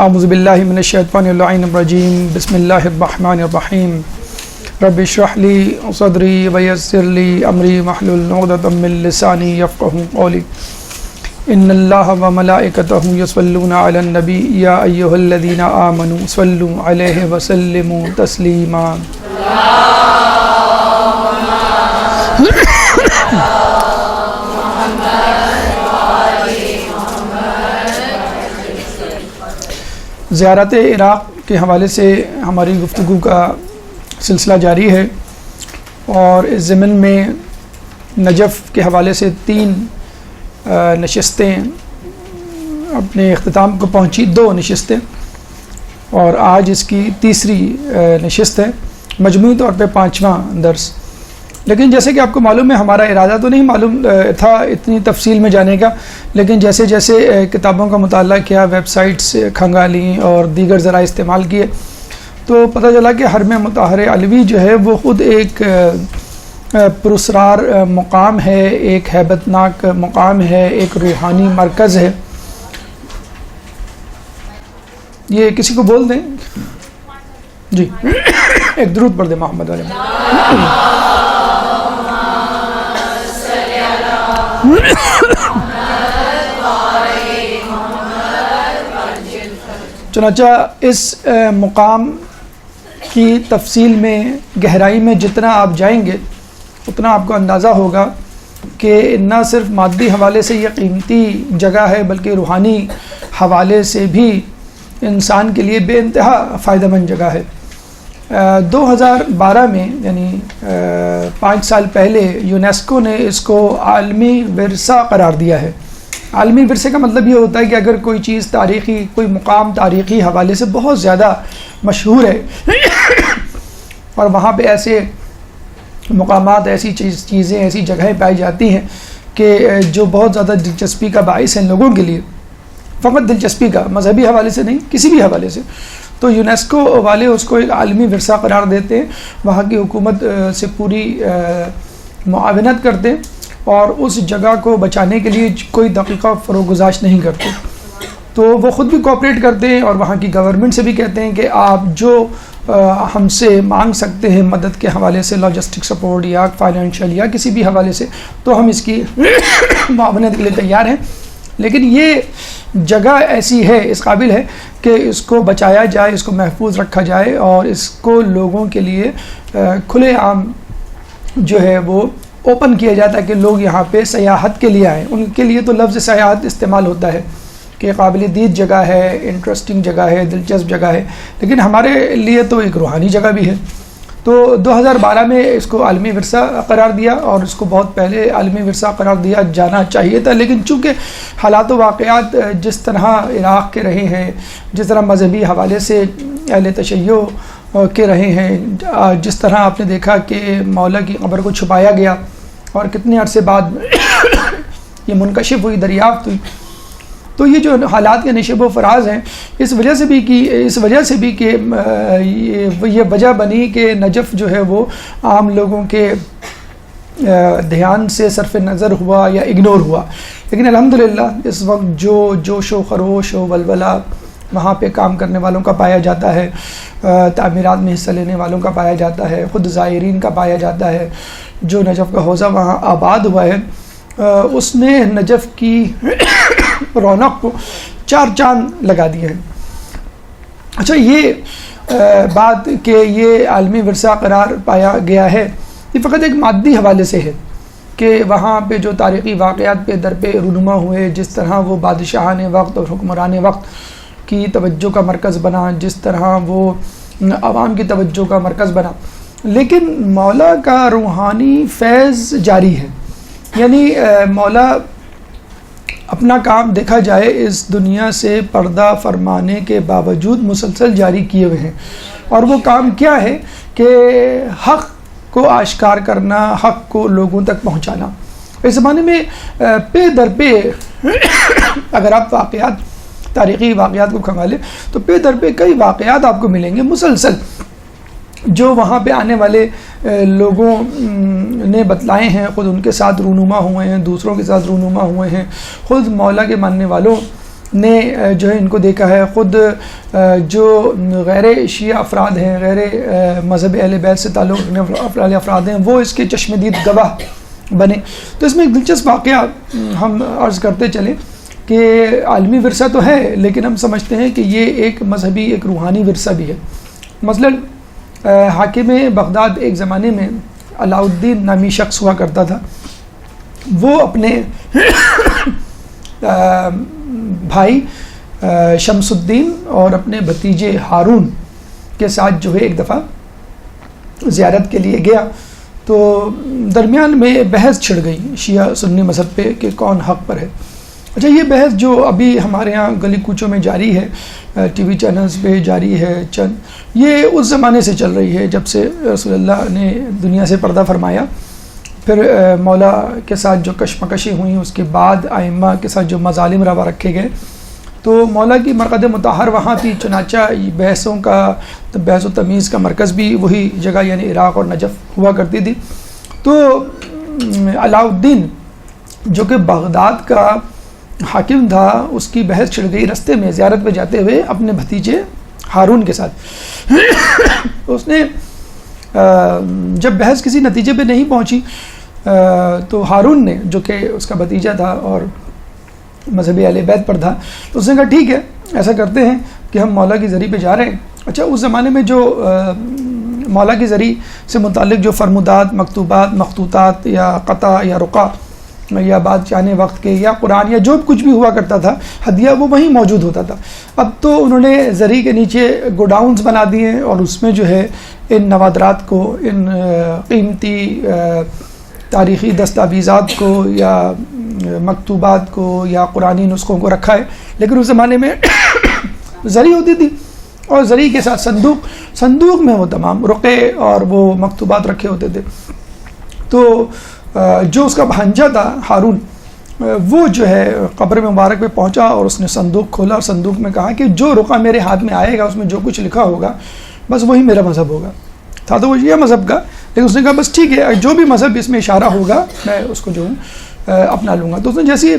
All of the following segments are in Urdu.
اعوذ باللہ من الشیطان اللعین الرجیم بسم اللہ الرحمن الرحیم رب اشرح لی صدری ویسر لی امری واحلل عقدۃ من لسانی یفقہوا قولی ان اللہ وملائکتہ یصلون علی النبی یا ایھا الذین آمنوا صلوا علیہ وسلموا تسلیما زیارت عراق کے حوالے سے ہماری گفتگو کا سلسلہ جاری ہے، اور اس ضمن میں نجف کے حوالے سے 3 نشستیں اپنے اختتام کو پہنچی، 2 نشستیں، اور آج اس کی تیسری نشست ہے، مجموعی طور پہ 5واں درس۔ لیکن جیسے کہ آپ کو معلوم ہے، ہمارا ارادہ تو نہیں معلوم تھا اتنی تفصیل میں جانے کا، لیکن جیسے جیسے کتابوں کا مطالعہ کیا، ویب سائٹس کھنگالیں اور دیگر ذرائع استعمال کیے، تو پتہ چلا کہ حرم مطہر علوی جو ہے وہ خود ایک پراسرار مقام ہے، ایک ہیبت ناک مقام ہے، ایک روحانی مرکز ہے۔ یہ کسی کو بول دیں جی، ایک درود پڑھ دیں محمد علیہ چنانچہ اس مقام کی تفصیل میں، گہرائی میں جتنا آپ جائیں گے اتنا آپ کو اندازہ ہوگا کہ نہ صرف مادی حوالے سے یہ قیمتی جگہ ہے، بلکہ روحانی حوالے سے بھی انسان کے لیے بے انتہا فائدہ مند جگہ ہے۔ 2012 میں یعنی 5 سال پہلے یونیسکو نے اس کو عالمی ورثہ قرار دیا ہے۔ عالمی ورثے کا مطلب یہ ہوتا ہے کہ اگر کوئی چیز تاریخی، کوئی مقام تاریخی حوالے سے بہت زیادہ مشہور ہے اور وہاں پہ ایسے مقامات، ایسی چیزیں، ایسی جگہیں پائی جاتی ہیں کہ جو بہت زیادہ دلچسپی کا باعث ہیں لوگوں کے لیے، فقط دلچسپی کا، مذہبی حوالے سے نہیں، کسی بھی حوالے سے، تو یونیسکو والے اس کو ایک عالمی ورثہ قرار دیتے ہیں، وہاں کی حکومت سے پوری معاونت کرتے ہیں اور اس جگہ کو بچانے کے لیے کوئی دقیقہ فروغ گزاشت نہیں کرتے۔ تو وہ خود بھی کوآپریٹ کرتے ہیں اور وہاں کی گورنمنٹ سے بھی کہتے ہیں کہ آپ جو ہم سے مانگ سکتے ہیں مدد کے حوالے سے، لاجسٹک سپورٹ یا فائنینشیل یا کسی بھی حوالے سے، تو ہم اس کی معاونت کے لیے تیار ہیں۔ لیکن یہ جگہ ایسی ہے، اس قابل ہے کہ اس کو بچایا جائے، اس کو محفوظ رکھا جائے اور اس کو لوگوں کے لیے کھلے عام جو ہے وہ اوپن کیا جاتا ہے کہ لوگ یہاں پہ سیاحت کے لیے آئیں۔ ان کے لیے تو لفظ سیاحت استعمال ہوتا ہے کہ قابل دید جگہ ہے، انٹرسٹنگ جگہ ہے، دلچسپ جگہ ہے، لیکن ہمارے لیے تو ایک روحانی جگہ بھی ہے۔ تو 2012 میں اس کو عالمی ورثہ قرار دیا، اور اس کو بہت پہلے عالمی ورثہ قرار دیا جانا چاہیے تھا، لیکن چونکہ حالات و واقعات جس طرح عراق کے رہے ہیں، جس طرح مذہبی حوالے سے اہل تشیع کے رہے ہیں، جس طرح آپ نے دیکھا کہ مولا کی قبر کو چھپایا گیا اور کتنے عرصے بعد یہ منکشف ہوئی، دریافت ہوئی، تو یہ جو حالات کے نشیب و فراز ہیں، اس وجہ سے بھی کہ یہ وجہ بنی کہ نجف جو ہے وہ عام لوگوں کے دھیان سے صرف نظر ہوا یا اگنور ہوا۔ لیکن الحمدللہ اس وقت جو جوش و خروش و ولولہ وہاں پہ کام کرنے والوں کا پایا جاتا ہے، تعمیرات میں حصہ لینے والوں کا پایا جاتا ہے، خود زائرین کا پایا جاتا ہے، جو نجف کا حوزہ وہاں آباد ہوا ہے، اس نے نجف کی رونق کو 4 چاند لگا دیے ہیں۔ اچھا، یہ بات کہ یہ عالمی ورثہ قرار پایا گیا ہے، یہ فقط ایک مادی حوالے سے ہے کہ وہاں پہ جو تاریخی واقعات پہ در پہ رونما ہوئے، جس طرح وہ بادشاہان وقت اور حکمران وقت کی توجہ کا مرکز بنا، جس طرح وہ عوام کی توجہ کا مرکز بنا، لیکن مولا کا روحانی فیض جاری ہے۔ یعنی مولا اپنا کام دیکھا جائے اس دنیا سے پردہ فرمانے کے باوجود مسلسل جاری کیے ہوئے ہیں، اور وہ کام کیا ہے کہ حق کو آشکار کرنا، حق کو لوگوں تک پہنچانا۔ اس زمانے میں پہ در پہ اگر آپ واقعات، تاریخی واقعات کو کھنگالیں تو پہ در پہ کئی واقعات آپ کو ملیں گے مسلسل، جو وہاں پہ آنے والے لوگوں نے بتلائے ہیں، خود ان کے ساتھ رونما ہوئے ہیں، دوسروں کے ساتھ رونما ہوئے ہیں، خود مولا کے ماننے والوں نے جو ہے ان کو دیکھا ہے، خود جو غیر شیعہ افراد ہیں، غیر مذہب اہل بیت سے تعلق رکھنے والے افراد ہیں، وہ اس کے چشم دید گواہ بنے۔ تو اس میں ایک دلچسپ واقعہ ہم عرض کرتے چلیں کہ عالمی ورثہ تو ہے، لیکن ہم سمجھتے ہیں کہ یہ ایک مذہبی، ایک روحانی ورثہ بھی ہے۔ مثلا حاکم بغداد ایک زمانے میں علاء الدین نامی شخص ہوا کرتا تھا، وہ اپنے بھائی شمس الدین اور اپنے بھتیجے ہارون کے ساتھ جو ہے ایک دفعہ زیارت کے لیے گیا، تو درمیان میں بحث چھڑ گئی شیعہ سنی مذہب پہ کہ کون حق پر ہے۔ اچھا، یہ بحث جو ابھی ہمارے ہاں گلی کوچوں میں جاری ہے، ٹی وی چینلز پہ جاری ہے یہ اس زمانے سے چل رہی ہے جب سے رسول اللہ نے دنیا سے پردہ فرمایا، پھر مولا کے ساتھ جو کشمکشی ہوئیں، اس کے بعد ائمہ کے ساتھ جو مظالم روا رکھے گئے، تو مولا کی مرقد مطہر وہاں تھی، چنانچہ بحثوں کا، بحث و تمیز کا مرکز بھی وہی جگہ یعنی عراق اور نجف ہوا کرتی تھی۔ تو علاء الدین جو کہ بغداد کا حاکم تھا، اس کی بحث چھڑ گئی رستے میں زیارت پہ جاتے ہوئے اپنے بھتیجے ہارون کے ساتھ۔ اس نے جب بحث کسی نتیجے پہ نہیں پہنچی تو ہارون نے، جو کہ اس کا بھتیجا تھا اور مذہبی اہل بیت پر تھا، تو اس نے کہا ٹھیک ہے، ایسا کرتے ہیں کہ ہم مولا کی ذریعہ پہ جا رہے ہیں۔ اچھا، اس زمانے میں جو مولا کی ذریعہ سے متعلق جو فرمودات، مکتوبات، مخطوطات یا قطع یا رقع یا بادشاہ وقت کے یا قرآن یا جو کچھ بھی ہوا کرتا تھا ہدیہ، وہ وہیں موجود ہوتا تھا۔ اب تو انہوں نے زری کے نیچے گوڈاؤنز بنا دیے ہیں، اور اس میں جو ہے ان نوادرات کو، ان قیمتی تاریخی دستاویزات کو یا مکتوبات کو یا قرآنی نسخوں کو رکھا ہے۔ لیکن اس زمانے میں زری ہوتی تھی، اور زری کے ساتھ صندوق میں وہ تمام رقعے اور وہ مکتوبات رکھے ہوتے تھے۔ تو جو اس کا بھانجا تھا ہارون، وہ جو ہے قبر مبارک پہ پہنچا اور اس نے صندوق کھولا، اور صندوق میں کہا کہ جو رقعہ میرے ہاتھ میں آئے گا اس میں جو کچھ لکھا ہوگا بس وہی میرا مذہب ہوگا۔ تھا تو وہ یہ مذہب کا، لیکن اس نے کہا بس ٹھیک ہے، جو بھی مذہب اس میں اشارہ ہوگا میں اس کو جو ہوں اپنا لوں گا۔ تو اس نے جیسے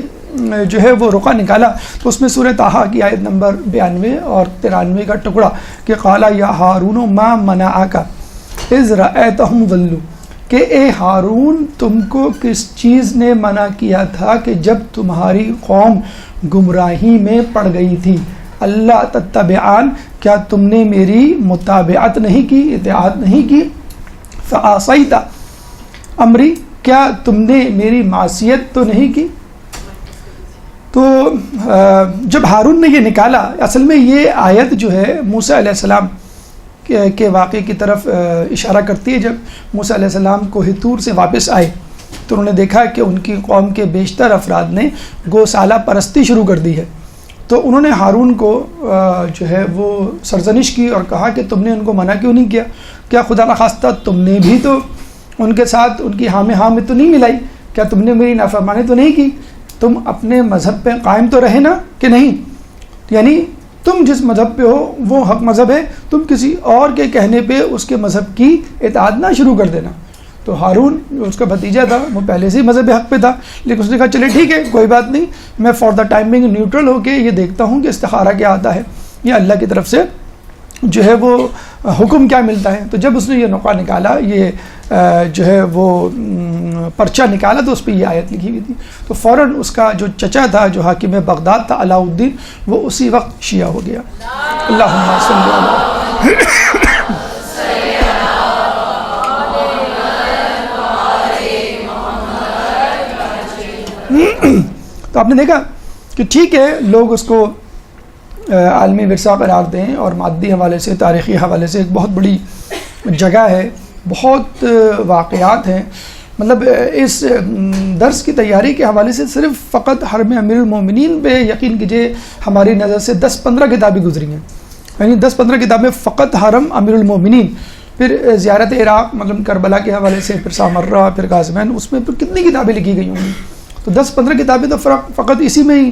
جو ہے وہ رقعہ نکالا تو اس میں سورہ طٰہٰ کی آیت نمبر 92 اور 93 کا ٹکڑا کہ قال یا ہارون ما منعک اذ رأیتہم ضلوا، کہ اے ہارون تم کو کس چیز نے منع کیا تھا کہ جب تمہاری قوم گمراہی میں پڑ گئی تھی، اللہ تتبعان، کیا تم نے میری متابعت نہیں کی، اطاعت نہیں کی، فعصیت امری، کیا تم نے میری معصیت تو نہیں کی۔ تو جب ہارون نے یہ نکالا، اصل میں یہ آیت جو ہے موسیٰ علیہ السلام کے واقعے کی طرف اشارہ کرتی ہے۔ جب موسیٰ علیہ السلام کوہ طور سے واپس آئے تو انہوں نے دیکھا کہ ان کی قوم کے بیشتر افراد نے گوسالہ پرستی شروع کر دی ہے، تو انہوں نے ہارون کو جو ہے وہ سرزنش کی اور کہا کہ تم نے ان کو منع کیوں نہیں کیا؟ کیا خدا نخواستہ تم نے بھی تو ان کے ساتھ ان کی ہاں میں تو نہیں ملائی؟ کیا تم نے میری نافرمانی تو نہیں کی؟ تم اپنے مذہب پہ قائم تو رہے نا کہ نہیں؟ یعنی تم جس مذہب پہ ہو وہ حق مذہب ہے، تم کسی اور کے کہنے پہ اس کے مذہب کی اطاعت نہ شروع کر دینا۔ تو ہارون اس کا بھتیجا تھا، وہ پہلے سے ہی مذہب حق پہ تھا، لیکن اس نے کہا چلے ٹھیک ہے، کوئی بات نہیں، میں فار دا ٹائمنگ نیوٹرل ہو کے یہ دیکھتا ہوں کہ استخارہ کیا آتا ہے، یہ اللہ کی طرف سے جو ہے وہ حکم کیا ملتا ہے۔ تو جب اس نے یہ نقعہ نکالا، یہ جو ہے وہ پرچہ نکالا، تو اس پہ یہ آیت لکھی ہوئی تھی۔ تو فوراً اس کا جو چچا تھا، جو حاکم بغداد تھا علاء الدین، وہ اسی وقت شیعہ ہو گیا۔ اللہم صلی اللہ تو آپ نے دیکھا کہ ٹھیک ہے، لوگ اس کو عالمی ورثہ قرار دیں، اور مادی حوالے سے، تاریخی حوالے سے ایک بہت بڑی جگہ ہے، بہت واقعات ہیں۔ مطلب اس درس کی تیاری کے حوالے سے صرف فقط حرم امیر المومنین پہ یقین کیجئے ہماری نظر سے 10-15 کتابیں گزری ہیں، یعنی 10-15 کتابیں فقط حرم امیر المومنین، پھر زیارت عراق مطلب کربلا کے حوالے سے، پھر سامرہ، پھر غازوین، اس میں پھر کتنی کتابیں لکھی گئی ہوں گی۔ تو 10-15 کتابیں تو فقط اسی میں ہی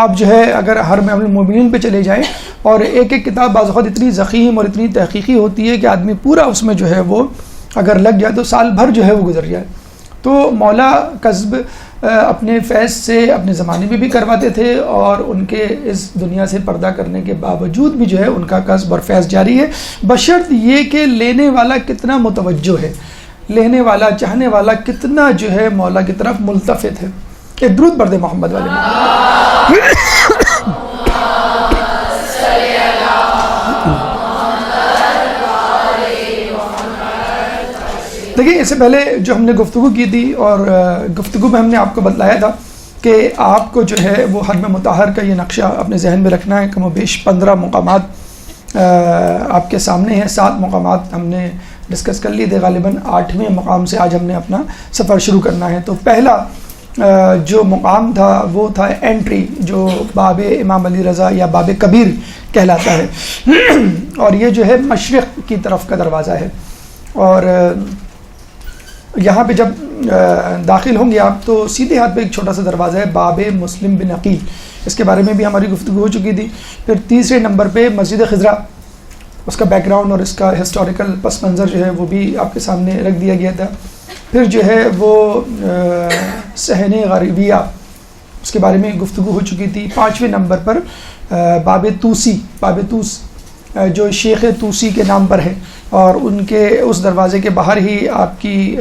آپ جو ہے اگر حرم امیر المومنین پہ چلے جائیں، اور ایک ایک کتاب بعض اوقات اتنی ضخیم اور اتنی تحقیقی ہوتی ہے کہ آدمی پورا اس میں جو ہے وہ اگر لگ جائے تو سال بھر جو ہے وہ گزر جائے۔ تو مولا قصب اپنے فیض سے اپنے زمانے میں بھی کرواتے تھے، اور ان کے اس دنیا سے پردہ کرنے کے باوجود بھی جو ہے ان کا قصب اور فیض جاری ہے، بشرط یہ کہ لینے والا کتنا متوجہ ہے، لینے والا چاہنے والا کتنا جو ہے مولا کی طرف ملتفت ہے۔ ایک درود پڑھ دے محمد والے میں۔ دیکھیں، اس سے پہلے جو ہم نے گفتگو کی تھی، اور گفتگو میں ہم نے آپ کو بتلایا تھا کہ آپ کو جو ہے وہ حرم مطہر کا یہ نقشہ اپنے ذہن میں رکھنا ہے۔ کم و بیش 15 مقامات آپ کے سامنے ہیں، 7 مقامات ہم نے ڈسکس کر لیے تھے، غالباً 8ویں مقام سے آج ہم نے اپنا سفر شروع کرنا ہے۔ تو پہلا جو مقام تھا وہ تھا انٹری، جو باب امام علی رضا یا باب کبیر کہلاتا ہے، اور یہ جو ہے مشرق کی طرف کا دروازہ ہے، اور یہاں پہ جب داخل ہوں گے آپ تو سیدھے ہاتھ پہ ایک چھوٹا سا دروازہ ہے، باب مسلم بن عقیل، اس کے بارے میں بھی ہماری گفتگو ہو چکی تھی۔ پھر تیسرے نمبر پہ مسجد خضرا، اس کا بیک گراؤنڈ اور اس کا ہسٹوریکل پس منظر جو ہے وہ بھی آپ کے سامنے رکھ دیا گیا تھا۔ پھر جو ہے وہ صحن غریبیہ، اس کے بارے میں گفتگو ہو چکی تھی۔ 5ویں نمبر پر باب توسی، باب توس جو شیخ توسی کے نام پر ہے، اور ان کے اس دروازے کے باہر ہی آپ کی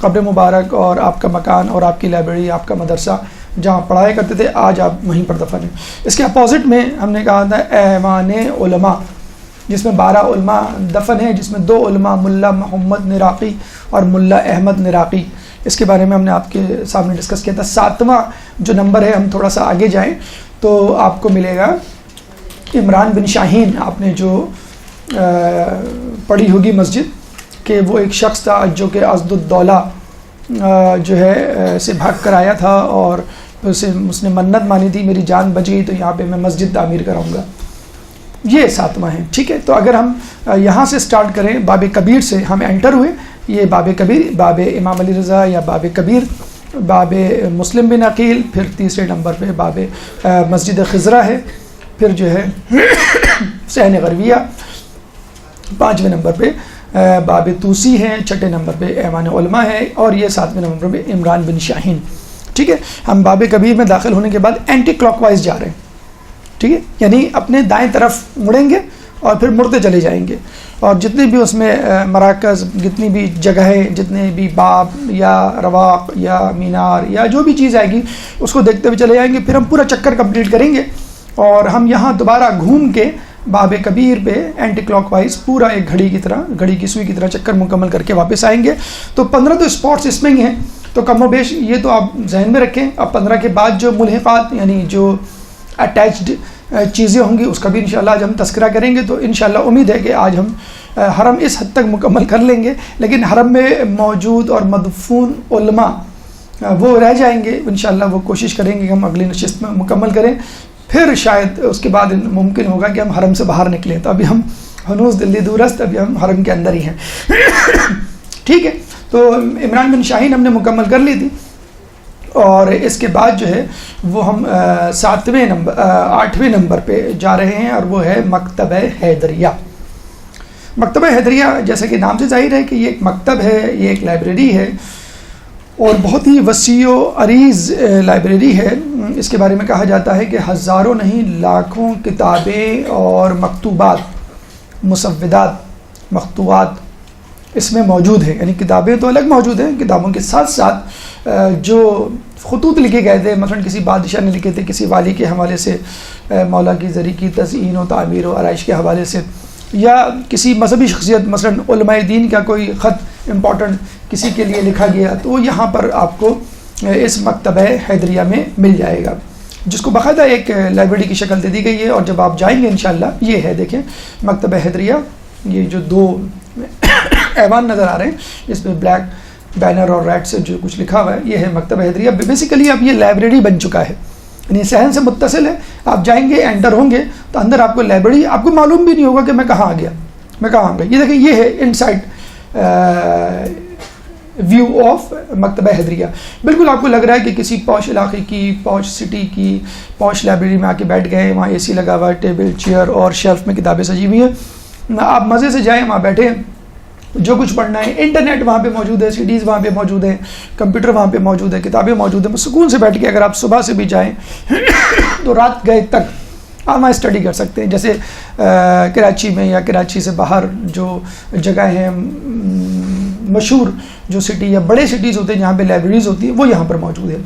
قبر مبارک اور آپ کا مکان اور آپ کی لائبریری، آپ کا مدرسہ جہاں پڑھایا کرتے تھے، آج آپ وہیں پر دفن ہیں۔ اس کے اپوزٹ میں ہم نے کہا تھا ایوان علماء، جس میں 12 علماء دفن ہیں، جس میں 2 علماء ملا محمد نراقی اور ملا احمد نراقی، اس کے بارے میں ہم نے آپ کے سامنے ڈسکس کیا تھا۔ 7واں جو نمبر ہے، ہم تھوڑا سا آگے جائیں تو آپ کو ملے گا عمران بن شاہین، آپ نے جو پڑھی ہوگی مسجد، کہ وہ ایک شخص تھا جو کہ اسد الدولہ جو ہے سے بھاگ کر آیا تھا، اور اس نے منت مانی تھی میری جان بچ گئی تو یہاں پہ میں مسجد تعمیر کراؤں گا۔ یہ 7واں ہے، ٹھیک ہے۔ تو اگر ہم یہاں سے سٹارٹ کریں، باب کبیر سے ہم انٹر ہوئے، یہ باب کبیر، باب امام علی رضا یا باب کبیر، باب مسلم بن عقیل، پھر تیسرے نمبر پہ باب مسجد خضرا ہے، پھر جو ہے صحن غریبیہ، 5ویں نمبر پہ باب توسی ہے، 6 نمبر پہ ایوان علماء ہے، اور یہ 7ویں نمبر پہ عمران بن شاہین، ٹھیک ہے۔ ہم باب کبیر میں داخل ہونے کے بعد اینٹی کلاک وائز جا رہے ہیں، ٹھیک ہے، یعنی اپنے دائیں طرف مڑیں گے اور پھر مڑتے چلے جائیں گے، اور جتنے بھی اس میں مراکز، جتنی بھی جگہیں، جتنے بھی باب یا رواق یا مینار یا جو بھی چیز آئے گی اس کو دیکھتے ہوئے چلے جائیں گے۔ پھر ہم پورا چکر کمپلیٹ کریں گے، اور ہم یہاں دوبارہ گھوم کے باب کبیر پہ اینٹی کلاک وائز پورا ایک گھڑی کی طرح، گھڑی کی سوئی کی طرح چکر مکمل کر کے واپس آئیں گے۔ تو 15 تو اسپاٹس اس میں ہی ہیں، تو کم و بیش یہ تو آپ ذہن میں رکھیں۔ اب 15 کے بعد جو ملحقات یعنی جو اٹیچڈ چیزیں ہوں گی اس کا بھی انشاءاللہ آج ہم تذکرہ کریں گے۔ تو انشاءاللہ امید ہے کہ آج ہم حرم اس حد تک مکمل کر لیں گے، لیکن حرم میں موجود اور مدفون علماء وہ رہ جائیں گے، انشاءاللہ وہ کوشش کریں گے کہ ہم اگلی نشست میں مکمل کریں، پھر شاید اس کے بعد ممکن ہوگا کہ ہم حرم سے باہر نکلیں۔ تو ابھی ہم ہنوز دلی دورست، ابھی ہم حرم کے اندر ہی ہیں، ٹھیک ہے۔ تو عمران بن شاہین ہم نے مکمل کر لی تھی، اور اس کے بعد جو ہے وہ ہم 8ویں نمبر پہ جا رہے ہیں، اور وہ ہے مکتبہ حیدریہ۔ مکتبہ حیدریہ جیسا کہ نام سے ظاہر ہے کہ یہ ایک مکتب ہے، یہ ایک لائبریری ہے، اور بہت ہی وسیع و عریض لائبریری ہے۔ اس کے بارے میں کہا جاتا ہے کہ ہزاروں نہیں لاکھوں کتابیں اور مکتوبات، مسودات، مخطوطات اس میں موجود ہیں، یعنی کتابیں تو الگ موجود ہیں، کتابوں کے ساتھ ساتھ جو خطوط لکھے گئے تھے، مثلا کسی بادشاہ نے لکھے تھے، کسی والی کے حوالے سے، مولا کی زری کی تزئین و تعمیر و آرائش کے حوالے سے، یا کسی مذہبی شخصیت مثلا علماء دین کا کوئی خط امپورٹنٹ کسی کے لیے لکھا گیا، تو وہ یہاں پر آپ کو اس مکتبہ حیدریہ میں مل جائے گا، جس کو باقاعدہ ایک لائبریری کی شکل دے دی گئی ہے۔ اور جب آپ جائیں گے انشاءاللہ، یہ ہے دیکھیں مکتبہ حیدریہ، یہ جو 2 ایوان نظر آ رہے ہیں جس پہ بلیک بینر اور ریڈ سے جو کچھ لکھا ہوا ہے، یہ ہے مکتبہ حیدریہ۔ بیسیکلی اب یہ لائبریری بن چکا ہے، یعنی صحن سے متصل ہے، آپ جائیں گے، انٹر ہوں گے تو اندر آپ کو لائبریری، آپ کو معلوم بھی نہیں ہوگا کہ میں کہاں آ گیا، میں کہاں آ گیا۔ یہ دیکھیں، یہ ہے ان سائڈ ویو آف مکتبہ حیدریہ۔ بالکل آپ کو لگ رہا ہے کہ کسی پوش علاقے کی، پوش سٹی کی پوش لائبریری میں آ کے بیٹھ گئے، وہاں اے سی لگا ہوا ہے، ٹیبل چیئر اور شیلف میں کتابیں سجی ہوئی ہیں، آپ مزے سے جائیں، وہاں بیٹھیں، جو کچھ پڑھنا ہے، انٹرنیٹ وہاں پہ موجود ہے، CDs وہاں پہ موجود ہیں، کمپیوٹر وہاں پہ موجود ہے، کتابیں موجود ہیں. سکون سے بیٹھ کے اگر آپ صبح سے بھی جائیں تو رات گئے تک آپ وہاں اسٹڈی کر سکتے ہیں. جیسے کراچی میں یا کراچی سے باہر جو جگہ ہیں مشہور جو سٹی یا بڑے سٹیز ہوتے ہیں جہاں پہ لائبریریز ہوتی ہیں وہ یہاں پر موجود ہے.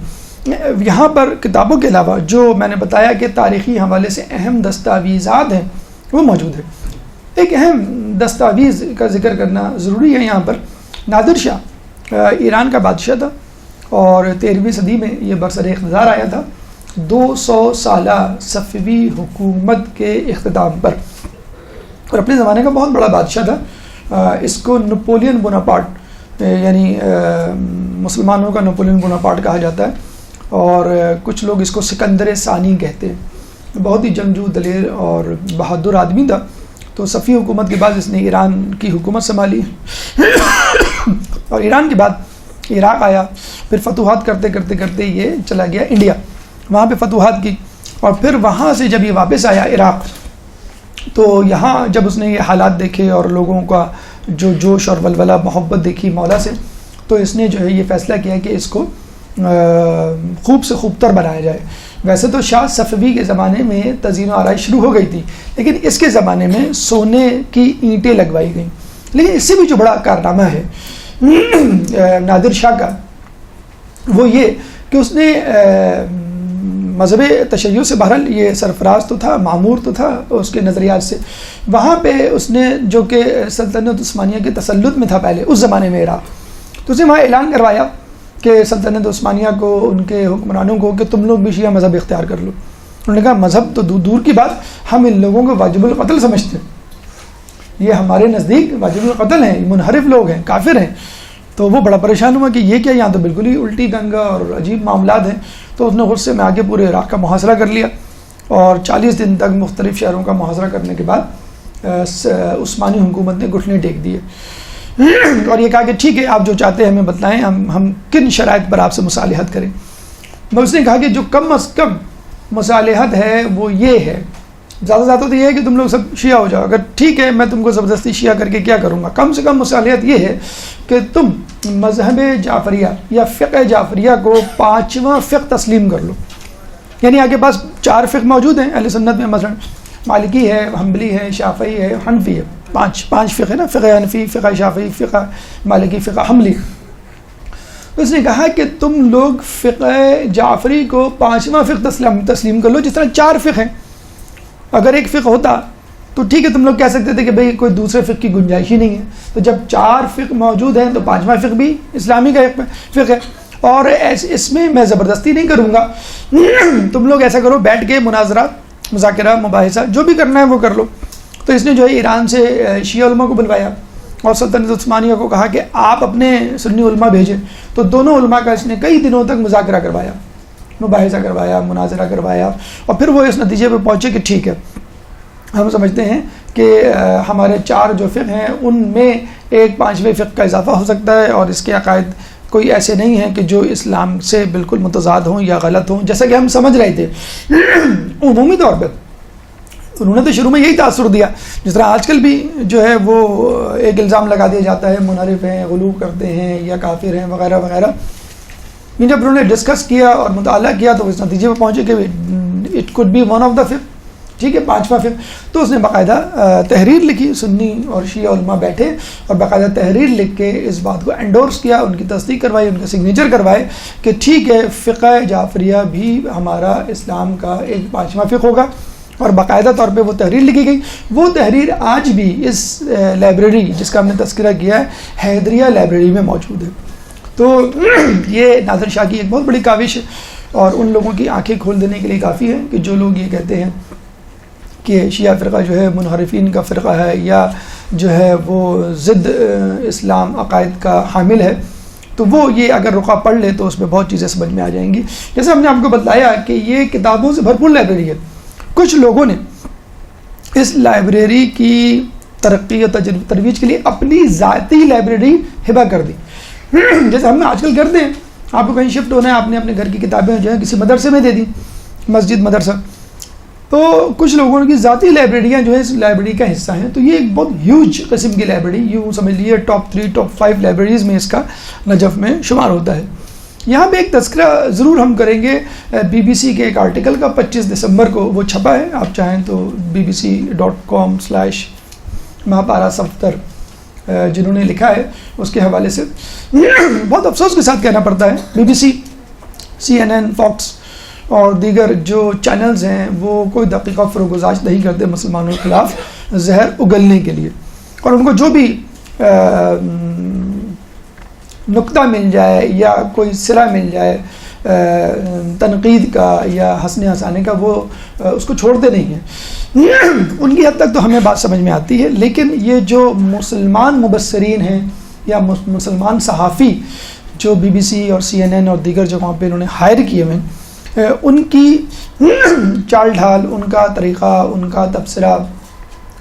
یہاں پر کتابوں کے علاوہ جو میں نے بتایا کہ تاریخی حوالے سے اہم دستاویزات ہیں وہ موجود ہے. ایک اہم دستاویز کا ذکر کرنا ضروری ہے یہاں پر. نادر شاہ ایران کا بادشاہ تھا اور 13ویں صدی میں یہ برسر اقتدار آیا تھا 200 سالہ صفوی حکومت کے اختتام پر، اور اپنے زمانے کا بہت بڑا بادشاہ تھا. اس کو نپولین بوناپارٹ یعنی مسلمانوں کا نپولین بوناپارٹ کہا جاتا ہے، اور کچھ لوگ اس کو سکندر ثانی کہتے ہیں. بہت ہی جنگجو دلیر اور بہادر آدمی تھا. تو صفوی حکومت کے بعد اس نے ایران کی حکومت سنبھالی اور ایران کے بعد عراق آیا. پھر فتوحات کرتے کرتے کرتے یہ چلا گیا انڈیا، وہاں پہ فتوحات کی، اور پھر وہاں سے جب یہ واپس آیا عراق تو یہاں جب اس نے یہ حالات دیکھے اور لوگوں کا جو جوش اور ولولہ محبت دیکھی مولا سے، تو اس نے جو ہے یہ فیصلہ کیا کہ اس کو خوب سے خوب تر بنایا جائے. ویسے تو شاہ صفوی کے زمانے میں تزئین و آرائش شروع ہو گئی تھی، لیکن اس کے زمانے میں سونے کی اینٹیں لگوائی گئیں. لیکن اس سے بھی جو بڑا کارنامہ ہے نادر شاہ کا وہ یہ کہ اس نے مذہب تشیع سے بہرحال یہ سرفراز تو تھا، معمور تو تھا اس کے نظریات سے. وہاں پہ اس نے جو کہ سلطنت عثمانیہ کے تسلط میں تھا پہلے اس زمانے میں عراق، تو اس نے وہاں اعلان کروایا کہ سلطنت عثمانیہ کو، ان کے حکمرانوں کو، کہ تم لوگ بھی شیعہ مذہب اختیار کر لو. انہوں نے کہا مذہب تو دور کی بات، ہم ان لوگوں کو واجب القتل سمجھتے ہیں، یہ ہمارے نزدیک واجب القتل ہیں، منحرف لوگ ہیں، کافر ہیں. تو وہ بڑا پریشان ہوا کہ یہ کیا، یہاں تو بالکل ہی الٹی گنگا اور عجیب معاملات ہیں. تو اس نے غصے میں آگے پورے عراق کا محاصرہ کر لیا، اور 40 دن تک مختلف شہروں کا محاصرہ کرنے کے بعد عثمانی حکومت نے گھٹنے ٹیک دیے اور یہ کہا کہ ٹھیک ہے آپ جو چاہتے ہیں ہمیں بتلائیں، ہم کن شرائط پر آپ سے مصالحت کریں. میں اس نے کہا کہ جو کم از کم مصالحت ہے وہ یہ ہے، زیادہ زیادہ تو یہ ہے کہ تم لوگ سب شیعہ ہو جاؤ، اگر ٹھیک ہے میں تم کو زبردستی شیعہ کر کے کیا کروں گا، کم سے کم مصالحت یہ ہے کہ تم مذہب جعفریہ یا فقہ جعفریہ کو 5واں فقہ تسلیم کر لو. یعنی آپ کے پاس 4 فقہ موجود ہیں اہل سنت میں، مثلا مالکی ہے، حنبلی ہے، شافعی ہے، حنفی ہے، 5 فقہ ہے نا، فقہ حنفی، فقہ شافعی، فقہ مالکی، فقہ حنبلی. اس نے کہا کہ تم لوگ فقہ جعفری کو 5واں فقہ تسلیم کر لو، جس طرح 4 فقہ ہیں. اگر ایک فقہ ہوتا تو ٹھیک ہے تم لوگ کہہ سکتے تھے کہ بھئی کوئی دوسرے فقہ کی گنجائش ہی نہیں ہے. تو جب 4 فقہ موجود ہیں تو 5واں فقہ بھی اسلامی کا ایک فقہ ہے، اور اس میں زبردستی نہیں کروں گا. تم لوگ ایسا کرو، بیٹھ کے مناظرات، مذاکرہ، مباحثہ جو بھی کرنا ہے وہ کر لو. تو اس نے جو ہے ایران سے شیعہ علماء کو بلوایا اور سلطنت عثمانیہ کو کہا کہ آپ اپنے سنی علماء بھیجیں. تو دونوں علماء کا اس نے کئی دنوں تک مذاکرہ کروایا، مباحثہ کروایا، مناظرہ کروایا، اور پھر وہ اس نتیجے پہ پہنچے کہ ٹھیک ہے ہم سمجھتے ہیں کہ ہمارے 4 جو فقہ ہیں ان میں ایک 5ویں فقہ کا اضافہ ہو سکتا ہے، اور اس کے عقائد کوئی ایسے نہیں ہیں کہ جو اسلام سے بالکل متضاد ہوں یا غلط ہوں جیسا کہ ہم سمجھ رہے تھے. عمومی طور پہ انہوں نے تو شروع میں یہی تاثر دیا، جس طرح آج کل بھی جو ہے وہ ایک الزام لگا دیا جاتا ہے منحرف ہیں، غلو کرتے ہیں یا کافر ہیں وغیرہ وغیرہ. جب انہوں نے ڈسکس کیا اور مطالعہ کیا تو اس نتیجے پہ پہنچے کہ it could be one of the فقہ، ٹھیک ہے 5واں فقہ. تو اس نے باقاعدہ تحریر لکھی، سنی اور شیعہ علماء بیٹھے اور باقاعدہ تحریر لکھ کے اس بات کو انڈورس کیا، ان کی تصدیق کروائی، ان کے سگنیچر کروائے کہ ٹھیک ہے فقہ جعفریہ بھی ہمارا اسلام کا ایک 5واں فقہ ہوگا. اور باقاعدہ طور پہ وہ تحریر لکھی گئی. وہ تحریر آج بھی اس لائبریری جس کا ہم نے تذکرہ کیا ہے حیدریہ لائبریری میں موجود ہے. تو یہ نادر شاہ کی ایک بہت بڑی کاوش ہے، اور ان لوگوں کی آنکھیں کھول دینے کے لیے کافی ہے کہ جو لوگ یہ کہتے ہیں کہ شیعہ فرقہ جو ہے منحرفین کا فرقہ ہے یا جو ہے وہ ضد اسلام عقائد کا حامل ہے، تو وہ یہ اگر رقعہ پڑھ لے تو اس میں بہت چیزیں سمجھ میں آ جائیں گی. جیسے ہم نے آپ کو بتایا کہ یہ کتابوں سے بھرپور لائبریری ہے. کچھ لوگوں نے اس لائبریری کی ترقی اور ترویج کے لیے اپنی ذاتی لائبریری ہبہ کر دی. جیسے ہم آج کل کرتے ہیں، آپ کو کہیں شفٹ ہونا ہے، آپ نے اپنے گھر کی کتابیں جو ہیں کسی مدرسے میں دے دی، مسجد مدرسہ، تو کچھ لوگوں کی ذاتی لائبریریاں جو ہے اس لائبریری کا حصہ ہیں. تو یہ ایک بہت ہیوج قسم کی لائبریری، یوں سمجھ لیجیے ٹاپ 3 ٹاپ 5 لائبریریز میں اس کا نجف میں شمار ہوتا ہے. یہاں پہ ایک تذکرہ ضرور ہم کریں گے بی بی سی کے ایک آرٹیکل کا، 25 دسمبر کو وہ چھپا ہے. آپ چاہیں تو bbc.com/مہاپارا صفدر جنہوں نے لکھا ہے اس کے حوالے سے بہت افسوس کے ساتھ کہنا پڑتا ہے B B C, CNN، Fox اور دیگر جو چینلز ہیں وہ کوئی دقیقہ فروگزاشت نہیں کرتے مسلمانوں کے خلاف زہر اگلنے کے لیے، اور ان کو جو بھی نقطہ مل جائے یا کوئی صلہ مل جائے تنقید کا یا ہنسنے ہنسانے کا وہ اس کو چھوڑتے نہیں ہیں. ان کی حد تک تو ہمیں بات سمجھ میں آتی ہے، لیکن یہ جو مسلمان مبصرین ہیں یا مسلمان صحافی جو بی بی سی اور CNN اور دیگر جگہوں پہ انہوں نے ہائر کیے ہوئے ہیں، ان کی چال ڈھال، ان کا طریقہ، ان کا تبصرہ،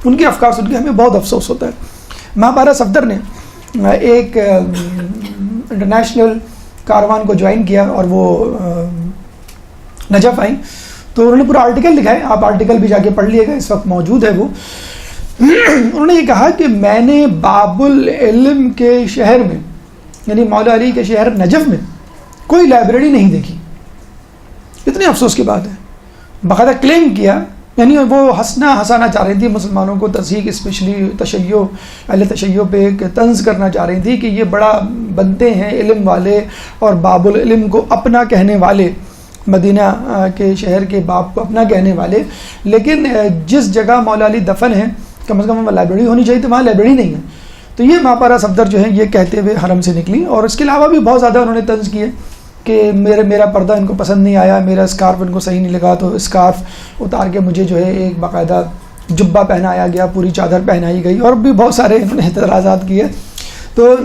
ان کے افکار سن کے ہمیں بہت افسوس ہوتا ہے. مہاپارا صفدر نے ایک انٹرنیشنل کاروان کو جوائن کیا اور وہ نجف آئیں، تو انہوں نے پورا آرٹیکل لکھا ہے، آپ آرٹیکل بھی جا کے پڑھ لیے گا، اس وقت موجود ہے وہ. انہوں نے یہ کہا کہ میں نے باب العلم کے شہر میں، یعنی مولا علی کے شہر نجف میں کوئی لائبریری نہیں دیکھی. اتنے افسوس کی بات ہے. باقاعدہ کلیم کیا، یعنی وہ ہنسنا ہنسانا چاہ رہی تھی مسلمانوں کو، تضحیک اسپیشلی تشیع، اہل تشیع پہ ایک طنز کرنا چاہ رہی تھی کہ یہ بڑا بنتے ہیں علم والے اور باب العلم کو اپنا کہنے والے، مدینہ کے شہر کے باب کو اپنا کہنے والے، لیکن جس جگہ مولا علی دفن ہیں کم از کم وہاں لائبریری ہونی چاہیے، تو وہاں لائبریری نہیں ہے. تو یہ مہاپارا صفدر جو ہے یہ کہتے ہوئے حرم سے نکلی، اور اس کے علاوہ بھی بہت زیادہ انہوں نے طنز کیے کہ میرا پردہ ان کو پسند نہیں آیا، میرا اسکارف ان کو صحیح نہیں لگا، تو اسکارف اتار کے مجھے جو ہے ایک باقاعدہ جبہ پہنایا گیا، پوری چادر پہنائی گئی، اور بھی بہت سارے انہوں نے اعتراضات کیے. تو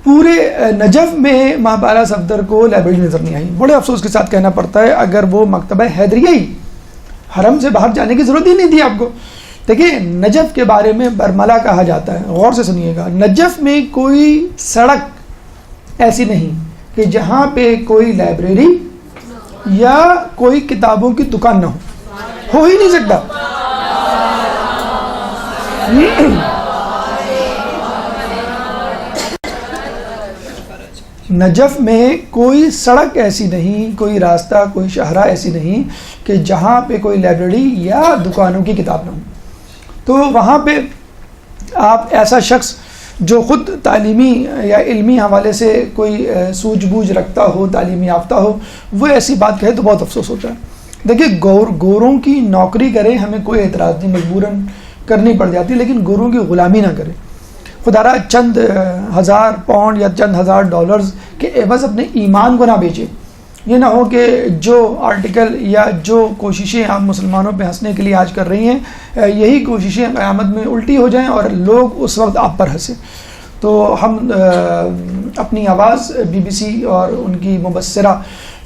پورے نجف میں مہاپارا صفدر کو لائبریری نظر نہیں آئی. بڑے افسوس کے ساتھ کہنا پڑتا ہے، اگر وہ مکتبہ حیدریہ ہی، حرم سے باہر جانے کی ضرورت ہی نہیں تھی آپ کو. دیکھیں نجف کے بارے میں برملا کہا جاتا ہے، غور سے سنیے گا، نجف میں کوئی سڑک ایسی نہیں کہ جہاں پہ کوئی لائبریری یا کوئی کتابوں کی دکان نہ ہو ہی نہیں سکتا. نجف میں کوئی سڑک ایسی نہیں، کوئی راستہ، کوئی شاہراہ ایسی نہیں کہ جہاں پہ کوئی لائبریری یا دکانوں کی کتاب نہ ہو. تو وہاں پہ آپ ایسا شخص جو خود تعلیمی یا علمی حوالے سے کوئی سوجھ بوجھ رکھتا ہو، تعلیمی یافتہ ہو، وہ ایسی بات کہے تو بہت افسوس ہوتا ہے. دیکھیے گوروں کی نوکری کرے ہمیں کوئی اعتراض نہیں، مجبوراً کرنی پڑ جاتی، لیکن گوروں کی غلامی نہ کرے. خدا را چند ہزار پاؤنڈ یا چند ہزار ڈالرز کے عوض اپنے ایمان کو نہ بیچے. یہ نہ ہو کہ جو آرٹیکل یا جو کوششیں آپ مسلمانوں پہ ہنسنے کے لیے آج کر رہی ہیں، یہی کوششیں قیامت میں الٹی ہو جائیں اور لوگ اس وقت آپ پر ہنسیں. تو ہم اپنی آواز بی بی سی اور ان کی مبصرہ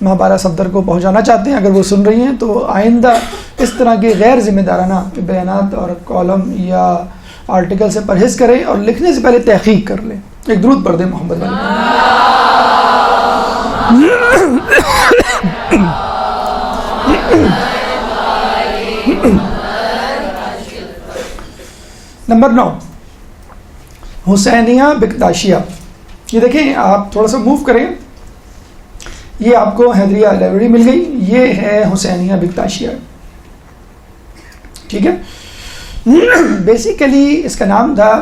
مہاپارا صفدر کو پہنچانا چاہتے ہیں. اگر وہ سن رہی ہیں تو آئندہ اس طرح کے غیر ذمہ دارانہ بیانات اور کالم یا آرٹیکل سے پرہیز کریں اور لکھنے سے پہلے تحقیق کر لیں. ایک درود پڑھ دیں محمد علی. نمبر 9، حسینیہ بکتاشیہ. یہ دیکھیں آپ تھوڑا سا موو کریں، یہ آپ کو حیدریہ لائبریری مل گئی، یہ ہے حسینیہ بکتاشیہ. ٹھیک ہے، بیسیکلی اس کا نام تھا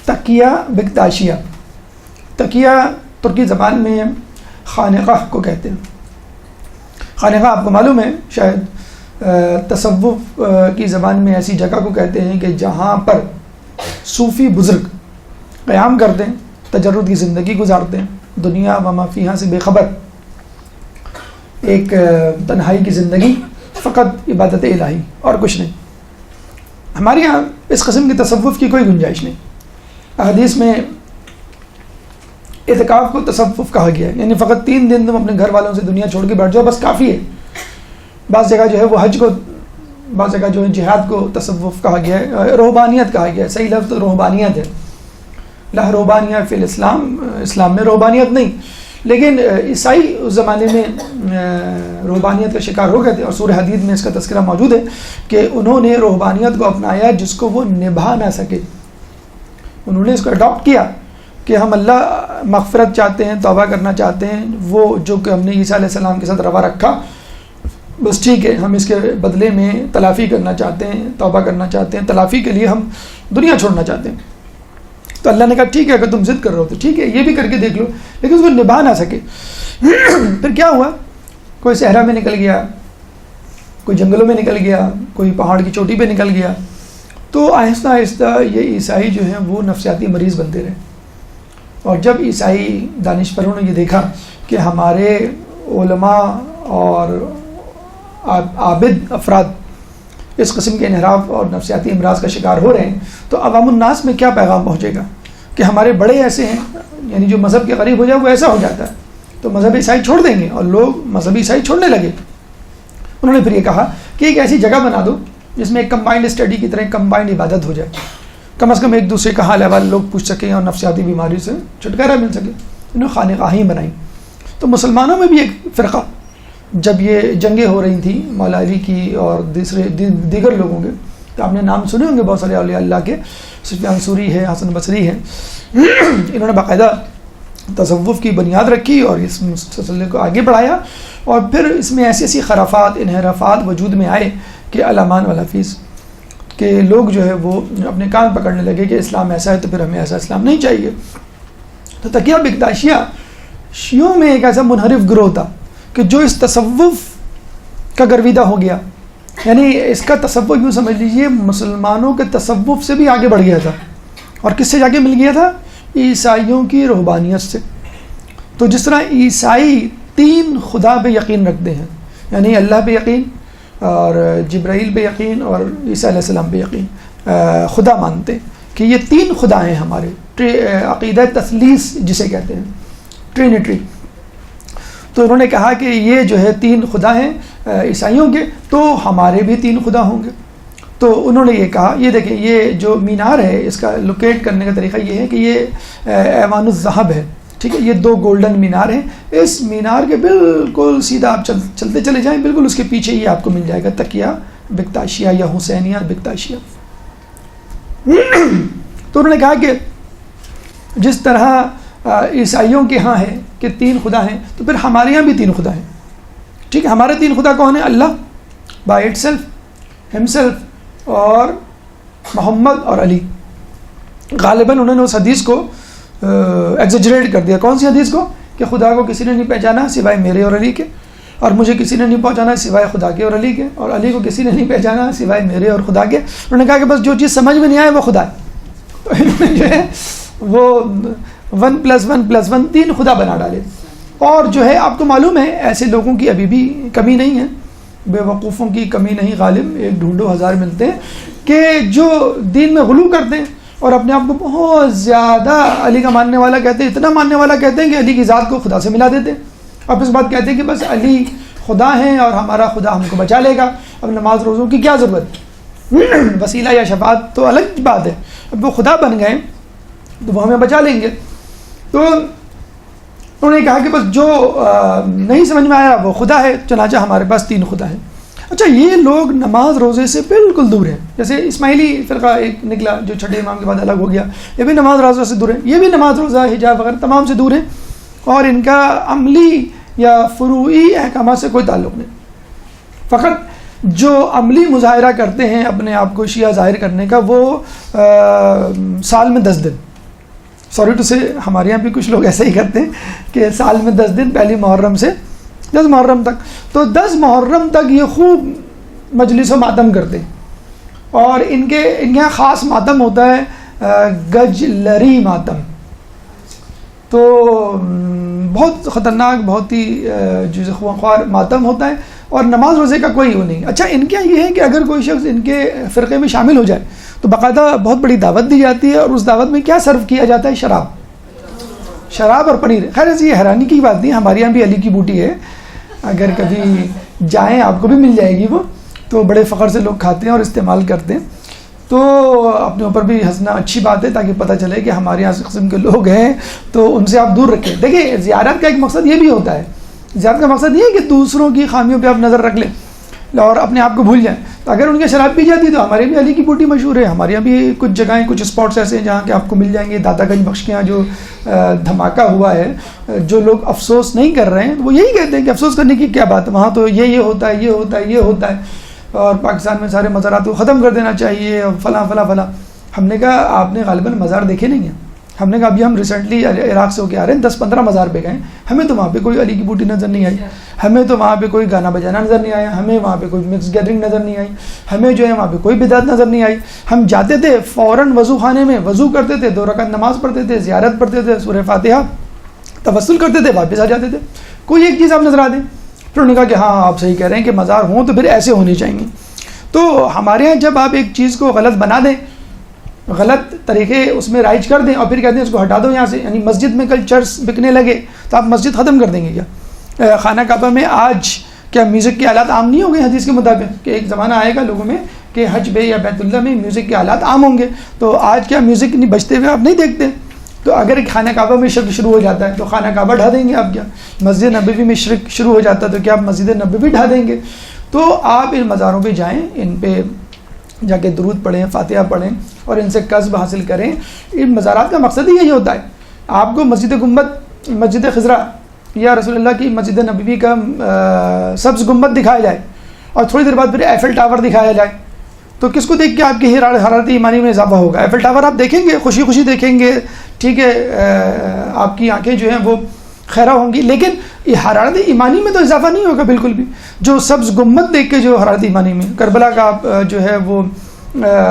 تقیہ بکتاشیہ. تقیہ ترکی زبان میں خانقاہ کو کہتے ہیں. خانقاہ آپ کو معلوم ہے شاید، تصوف کی زبان میں ایسی جگہ کو کہتے ہیں کہ جہاں پر صوفی بزرگ قیام کرتے ہیں، تجرد کی زندگی گزارتے ہیں، دنیا و ما فیہا سے بے خبر، ایک تنہائی کی زندگی، فقط عبادت الہی اور کچھ نہیں. ہمارے یہاں اس قسم کی تصوف کی کوئی گنجائش نہیں. احادیث میں اعتکاف کو تصوف کہا گیا ہے، یعنی فقط 3 دن تم اپنے گھر والوں سے دنیا چھوڑ کے بیٹھ جاؤ، بس کافی ہے. بعض جگہ جو ہے وہ حج کو، بعض جگہ جو ہے جہاد کو تصوف کہا گیا ہے، روحانیت کہا گیا ہے. صحیح لفظ روحانیت ہے. لا روحانیت فی الاسلام، اسلام میں روحانیت نہیں، لیکن عیسائی اس زمانے میں روحانیت کا شکار ہو گئے تھے، اور سورہ حدید میں اس کا تذکرہ موجود ہے کہ انہوں نے روحانیت کو اپنایا جس کو وہ نبھا نہ سکے. انہوں نے اس کو اڈاپٹ کیا کہ ہم اللہ مغفرت چاہتے ہیں، توبہ کرنا چاہتے ہیں، وہ جو کہ ہم نے عیسیٰ علیہ السلام کے ساتھ روا رکھا بس ٹھیک ہے، ہم اس کے بدلے میں تلافی کرنا چاہتے ہیں، توبہ کرنا چاہتے ہیں، تلافی کے لیے ہم دنیا چھوڑنا چاہتے ہیں. تو اللہ نے کہا ٹھیک ہے، اگر تم ضد کر رہے ہو تو ٹھیک ہے، یہ بھی کر کے دیکھ لو. لیکن اس کو نبھا نہ سکے. پھر کیا ہوا؟ کوئی صحرا میں نکل گیا، کوئی جنگلوں میں نکل گیا، کوئی پہاڑ کی چوٹی پہ نکل گیا. تو آہستہ آہستہ یہ عیسائی جو ہیں وہ نفسیاتی مریض بنتے رہے. اور جب عیسائی دانشوروں نے یہ دیکھا کہ ہمارے علماء اور عابد افراد اس قسم کے انحراف اور نفسیاتی امراض کا شکار ہو رہے ہیں، تو عوام الناس میں کیا پیغام پہنچے گا کہ ہمارے بڑے ایسے ہیں، یعنی جو مذہب کے قریب ہو جائے وہ ایسا ہو جاتا ہے، تو مذہب عیسائی چھوڑ دیں گے. اور لوگ مذہب عیسائی چھوڑنے لگے. انہوں نے پھر یہ کہا کہ ایک ایسی جگہ بنا دو جس میں ایک کمبائنڈ اسٹڈی کی طرح کمبائنڈ عبادت ہو جائے، کم از کم ایک دوسرے کا حال احوال لوگ پوچھ سکیں اور نفسیاتی بیماری سے چھٹکارا مل سکے. انہوں نے خانقاہیں بنائیں. تو مسلمانوں میں بھی ایک فرقہ، جب یہ جنگیں ہو رہی تھیں مولا علی کی اور دیگر لوگوں کے، تو آپ نے نام سنے ہوں گے بہت سارے اولیاء اللہ کے، سفیان ثوری ہے، حسن بصری ہے. انہوں نے باقاعدہ تصوف کی بنیاد رکھی اور اس سلسلے کو آگے بڑھایا. اور پھر اس میں ایسی ایسی خرافات، انحرافات وجود میں آئے کہ الامان والحفیظ کہ لوگ جو ہے وہ اپنے کان پکڑنے لگے کہ اسلام ایسا ہے تو پھر ہمیں ایسا اسلام نہیں چاہیے. تو تقیہ بکتاشیہ شیعوں میں ایک ایسا منحرف گروہ تھا کہ جو اس تصوف کا گرویدہ ہو گیا. یعنی اس کا تصوف یوں سمجھ لیجئے مسلمانوں کے تصوف سے بھی آگے بڑھ گیا تھا. اور کس سے جا کے مل گیا تھا؟ عیسائیوں کی روحانیت سے. تو جس طرح عیسائی 3 خدا پہ یقین رکھتے ہیں، یعنی اللہ پہ یقین اور جبرائیل پہ یقین اور عیسیٰ علیہ السلام پہ یقین، خدا مانتے ہیں کہ یہ 3 خدا ہیں ہمارے، عقیدہ تثلیث جسے کہتے ہیں، ٹرینیٹری. تو انہوں نے کہا کہ یہ جو ہے 3 خدا ہیں عیسائیوں کے، تو ہمارے بھی 3 خدا ہوں گے. تو انہوں نے یہ کہا، یہ دیکھیں یہ جو مینار ہے اس کا لوکیٹ کرنے کا طریقہ یہ ہے کہ یہ ایوان الذہب ہے، ٹھیک ہے، یہ 2 گولڈن مینار ہیں. اس مینار کے بالکل سیدھا آپ چلتے چلے جائیں، بالکل اس کے پیچھے ہی آپ کو مل جائے گا تقیہ بکتاشیہ یا حسینیہ بکتاشیہ. تو انہوں نے کہا کہ جس طرح عیسائیوں کے ہاں ہے کہ 3 خدا ہیں، تو پھر ہمارے یہاں بھی 3 خدا ہیں. ٹھیک ہے، ہمارے 3 خدا کون ہیں؟ اللہ بائی اٹ سیلف، ہم سیلف، اور محمد اور علی. غالباً انہوں نے اس حدیث کو ایگزیجریٹ کر دیا. کون سی حدیث کو؟ کہ خدا کو کسی نے نہیں پہچانا سوائے میرے اور علی کے، اور مجھے کسی نے نہیں پہچانا سوائے خدا کے اور علی کے، اور علی کو کسی نے نہیں پہچانا سوائے میرے اور خدا کے. انہوں نے کہا کہ بس جو چیز سمجھ میں نہیں آئے وہ خدا ہے. تو انہوں نے جو ہے وہ 1+1+1 3 خدا بنا ڈالے. اور جو ہے آپ کو معلوم ہے ایسے لوگوں کی ابھی بھی کمی نہیں ہے، بے وقوفوں کی کمی نہیں غالب، ایک ڈھونڈو ہزار ملتے ہیں، کہ جو دین میں غلو کرتے ہیں اور اپنے آپ کو بہت زیادہ علی کا ماننے والا کہتے ہیں، اتنا ماننے والا کہتے ہیں کہ علی کی ذات کو خدا سے ملا دیتے ہیں. اور اس بات کہتے ہیں کہ بس علی خدا ہیں اور ہمارا خدا ہم کو بچا لے گا، اب نماز روزوں کی کیا ضرورت، وسیلہ یا شفاعت تو الگ بات ہے، اب وہ خدا بن گئے تو وہ ہمیں بچا لیں گے. تو انہوں نے کہا کہ بس جو نہیں سمجھ میں آیا وہ خدا ہے، چنانچہ ہمارے پاس 3 خدا ہیں. اچھا، یہ لوگ نماز روزے سے بالکل دور ہیں. جیسے اسماعیلی فرقہ ایک نکلا جو چھٹے امام کے بعد الگ ہو گیا، یہ بھی نماز روزہ سے دور ہے، یہ بھی نماز روزہ حجاب وغیرہ تمام سے دور ہیں، اور ان کا عملی یا فروعی احکامات سے کوئی تعلق نہیں. فقط جو عملی مظاہرہ کرتے ہیں اپنے آپ کو شیعہ ظاہر کرنے کا، وہ سال میں 10 دن، سوری ٹو سے ہمارے یہاں بھی کچھ لوگ ایسے ہی کرتے ہیں کہ سال میں 10 دن، پہلی محرم سے 10 محرم تک، تو 10 محرم تک یہ خوب مجلس و ماتم کرتے ہیں. اور ان کے یہاں خاص ماتم ہوتا ہے گج لری ماتم. تو بہت خطرناک، بہت ہی جزے خوار ماتم ہوتا ہے، اور نماز روزے کا کوئی وہ نہیں. اچھا، ان کے یہ ہے کہ اگر کوئی شخص ان کے فرقے میں شامل ہو جائے تو باقاعدہ بہت بڑی دعوت دی جاتی ہے، اور اس دعوت میں کیا سرو کیا جاتا ہے؟ شراب اور پنیر. خیر یہ حیرانی کی بات نہیں، ہمارے یہاں بھی علی کی بوٹی ہے، اگر کبھی جائیں آپ کو بھی مل جائے گی وہ، تو بڑے فخر سے لوگ کھاتے ہیں اور استعمال کرتے ہیں. تو اپنے اوپر بھی ہنسنا اچھی بات ہے، تاکہ پتہ چلے کہ ہمارے یہاں اس قسم کے لوگ ہیں، تو ان سے آپ دور رکھیں۔ دیکھیں زیارت کا ایک مقصد یہ بھی ہوتا ہے، زیارت کا مقصد یہ ہے کہ دوسروں کی خامیوں پہ آپ نظر رکھ لیں اور اپنے آپ کو بھول جائیں۔ تو اگر ان کے شراب پی جاتی تو ہمارے بھی علی کی بوٹی مشہور ہے، ہمارے یہاں بھی کچھ جگہیں کچھ اسپاٹس ایسے ہیں جہاں کہ آپ کو مل جائیں گے۔ داتا گنج بخش کے یہاں جو دھماکہ ہوا ہے، جو لوگ افسوس نہیں کر رہے ہیں وہ یہی کہتے ہیں کہ افسوس کرنے کی کیا بات ہے، وہاں تو یہ ہوتا ہے، یہ ہوتا ہے، یہ ہوتا ہے، اور پاکستان میں سارے مزارات کو ختم کر دینا چاہیے، فلاں فلاں فلاں۔ ہم نے کہا آپ نے غالباً مزار دیکھے نہیں ہیں۔ ہم نے کہا ابھی ہم ریسنٹلی عراق سے ہو کے آ رہے ہیں، 10-15 مزار پہ گئے، ہمیں تو وہاں پہ کوئی علی کی بوٹی نظر نہیں آئی، ہمیں تو وہاں پہ کوئی گانا بجانا نظر نہیں آیا، ہمیں وہاں پہ کوئی مکس گیدرنگ نظر نہیں آئی، ہمیں جو ہے وہاں پہ کوئی بدعت نظر نہیں آئی۔ ہم جاتے تھے فوراً وضو خانے میں وضو کرتے تھے، 2 رکعت نماز پڑھتے تھے، زیارت پڑھتے تھے، سورہ فاتحہ توسل کرتے تھے، واپس آ جاتے تھے۔ کوئی ایک چیز آپ نظر آ دیں۔ پھر انہوں نے کہا کہ ہاں آپ صحیح کہہ رہے ہیں کہ مزار ہوں تو پھر ایسے ہونے چاہیے۔ تو ہمارے یہاں جب آپ ایک چیز کو غلط بنا دیں، غلط طریقے اس میں رائج کر دیں اور پھر کہتے ہیں اس کو ہٹا دو یہاں سے، یعنی مسجد میں کل چرس بکنے لگے تو آپ مسجد ختم کر دیں گے کیا؟ خانہ کعبہ میں آج کیا میوزک کے آلات عام نہیں ہو گئے حدیث کے مطابق؟ کہ ایک زمانہ آئے گا لوگوں میں کہ حج بے یا بیت اللہ میں میوزک کے آلات عام ہوں گے، تو آج کیا میوزک نہیں بجتے ہوئے آپ نہیں دیکھتے؟ تو اگر خانہ کعبہ میں شرک شروع ہو جاتا ہے تو خانہ کعبہ ڈھا دیں گے آپ کیا؟ مسجد نبوی میں شرک شروع ہو جاتا ہے تو کیا آپ مسجد نبوی ڈھا دیں گے؟ تو آپ ان مزاروں پہ جائیں، ان پہ جا کے درود پڑھیں، فاتحہ پڑھیں اور ان سے قصب حاصل کریں۔ ان مزارات کا مقصد ہی یہی ہوتا ہے، آپ کو مسجد گنبد، مسجد خضرا یا رسول اللہ کی مسجد نبوی کا سبز گنبد دکھایا جائے اور تھوڑی دیر بعد پھر ایفل ٹاور دکھایا جائے، تو کس کو دیکھ کے آپ کی حرارت ایمانی میں اضافہ ہوگا؟ ایفل ٹاور آپ دیکھیں گے، خوشی خوشی دیکھیں گے، ٹھیک ہے، آپ کی آنکھیں جو ہیں وہ خیرہ ہوں گی، لیکن یہ حرارت ایمانی میں تو اضافہ نہیں ہوگا بالکل بھی۔ جو سبز گنبد دیکھ کے جو حرارت ایمانی میں، کربلا کا آپ جو ہے وہ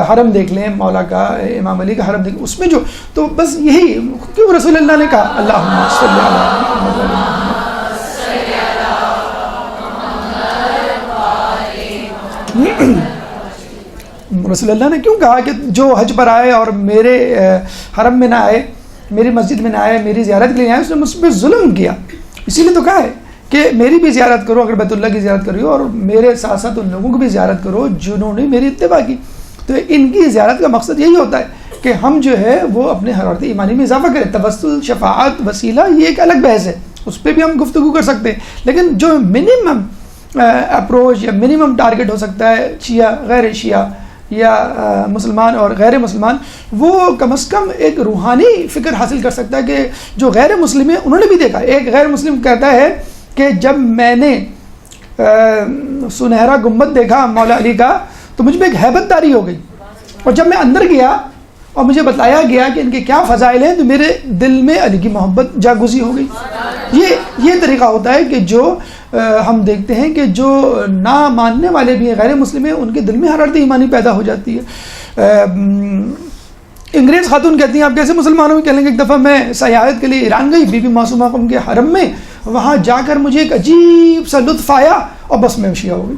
حرم دیکھ لیں، مولا کا، امام علی کا حرم دیکھ لیں، اس میں جو، تو بس یہی کیوں رسول اللہ نے کہا اللہم صلی رسول اللہ نے کیوں کہا کہ جو حج پر آئے اور میرے حرم میں نہ آئے، میری مسجد میں نہ آئے، میری زیارت کے لیے آئے، اس نے مجھ پہ ظلم کیا۔ اسی لیے تو کہا ہے کہ میری بھی زیارت کرو اگر بیت اللہ کی زیارت کر رہی ہو، اور میرے ساتھ ساتھ ان لوگوں کو بھی زیارت کرو جنہوں نے میری اتباع کی۔ تو ان کی زیارت کا مقصد یہی ہوتا ہے کہ ہم جو ہے وہ اپنے حرارت ایمانی میں اضافہ کریں۔ توسل، شفاعت، وسیلہ یہ ایک الگ بحث ہے، اس پہ بھی ہم گفتگو کر سکتے ہیں، لیکن جو منیمم اپروچ یا منیمم ٹارگٹ ہو سکتا ہے شیعہ، غیر شیعہ یا مسلمان اور غیر مسلمان، وہ کم از کم ایک روحانی فکر حاصل کر سکتا ہے کہ جو غیر مسلم ہیں انہوں نے بھی دیکھا۔ ایک غیر مسلم کہتا ہے کہ جب میں نے سنہرا گنبد دیکھا مولا علی کا تو مجھ میں ایک ہیبت طاری ہو گئی، اور جب میں اندر گیا اور مجھے بتایا گیا کہ ان کے کیا فضائل ہیں تو میرے دل میں علی کی محبت جاگزی ہو گئی۔ یہ طریقہ ہوتا ہے کہ جو ہم دیکھتے ہیں کہ جو نہ ماننے والے بھی ہیں، غیر مسلم ہیں، ان کے دل میں حرارت ایمانی پیدا ہو جاتی ہے۔ انگریز خاتون کہتی ہیں آپ کیسے مسلمانوں میں کہہ لیں گے، ایک دفعہ میں سیاحت کے لیے ایران گئی، بی بی معصومہ ان کے حرم میں، وہاں جا کر مجھے ایک عجیب سا لطف آیا اور بس میں شیعہ ہو گئی۔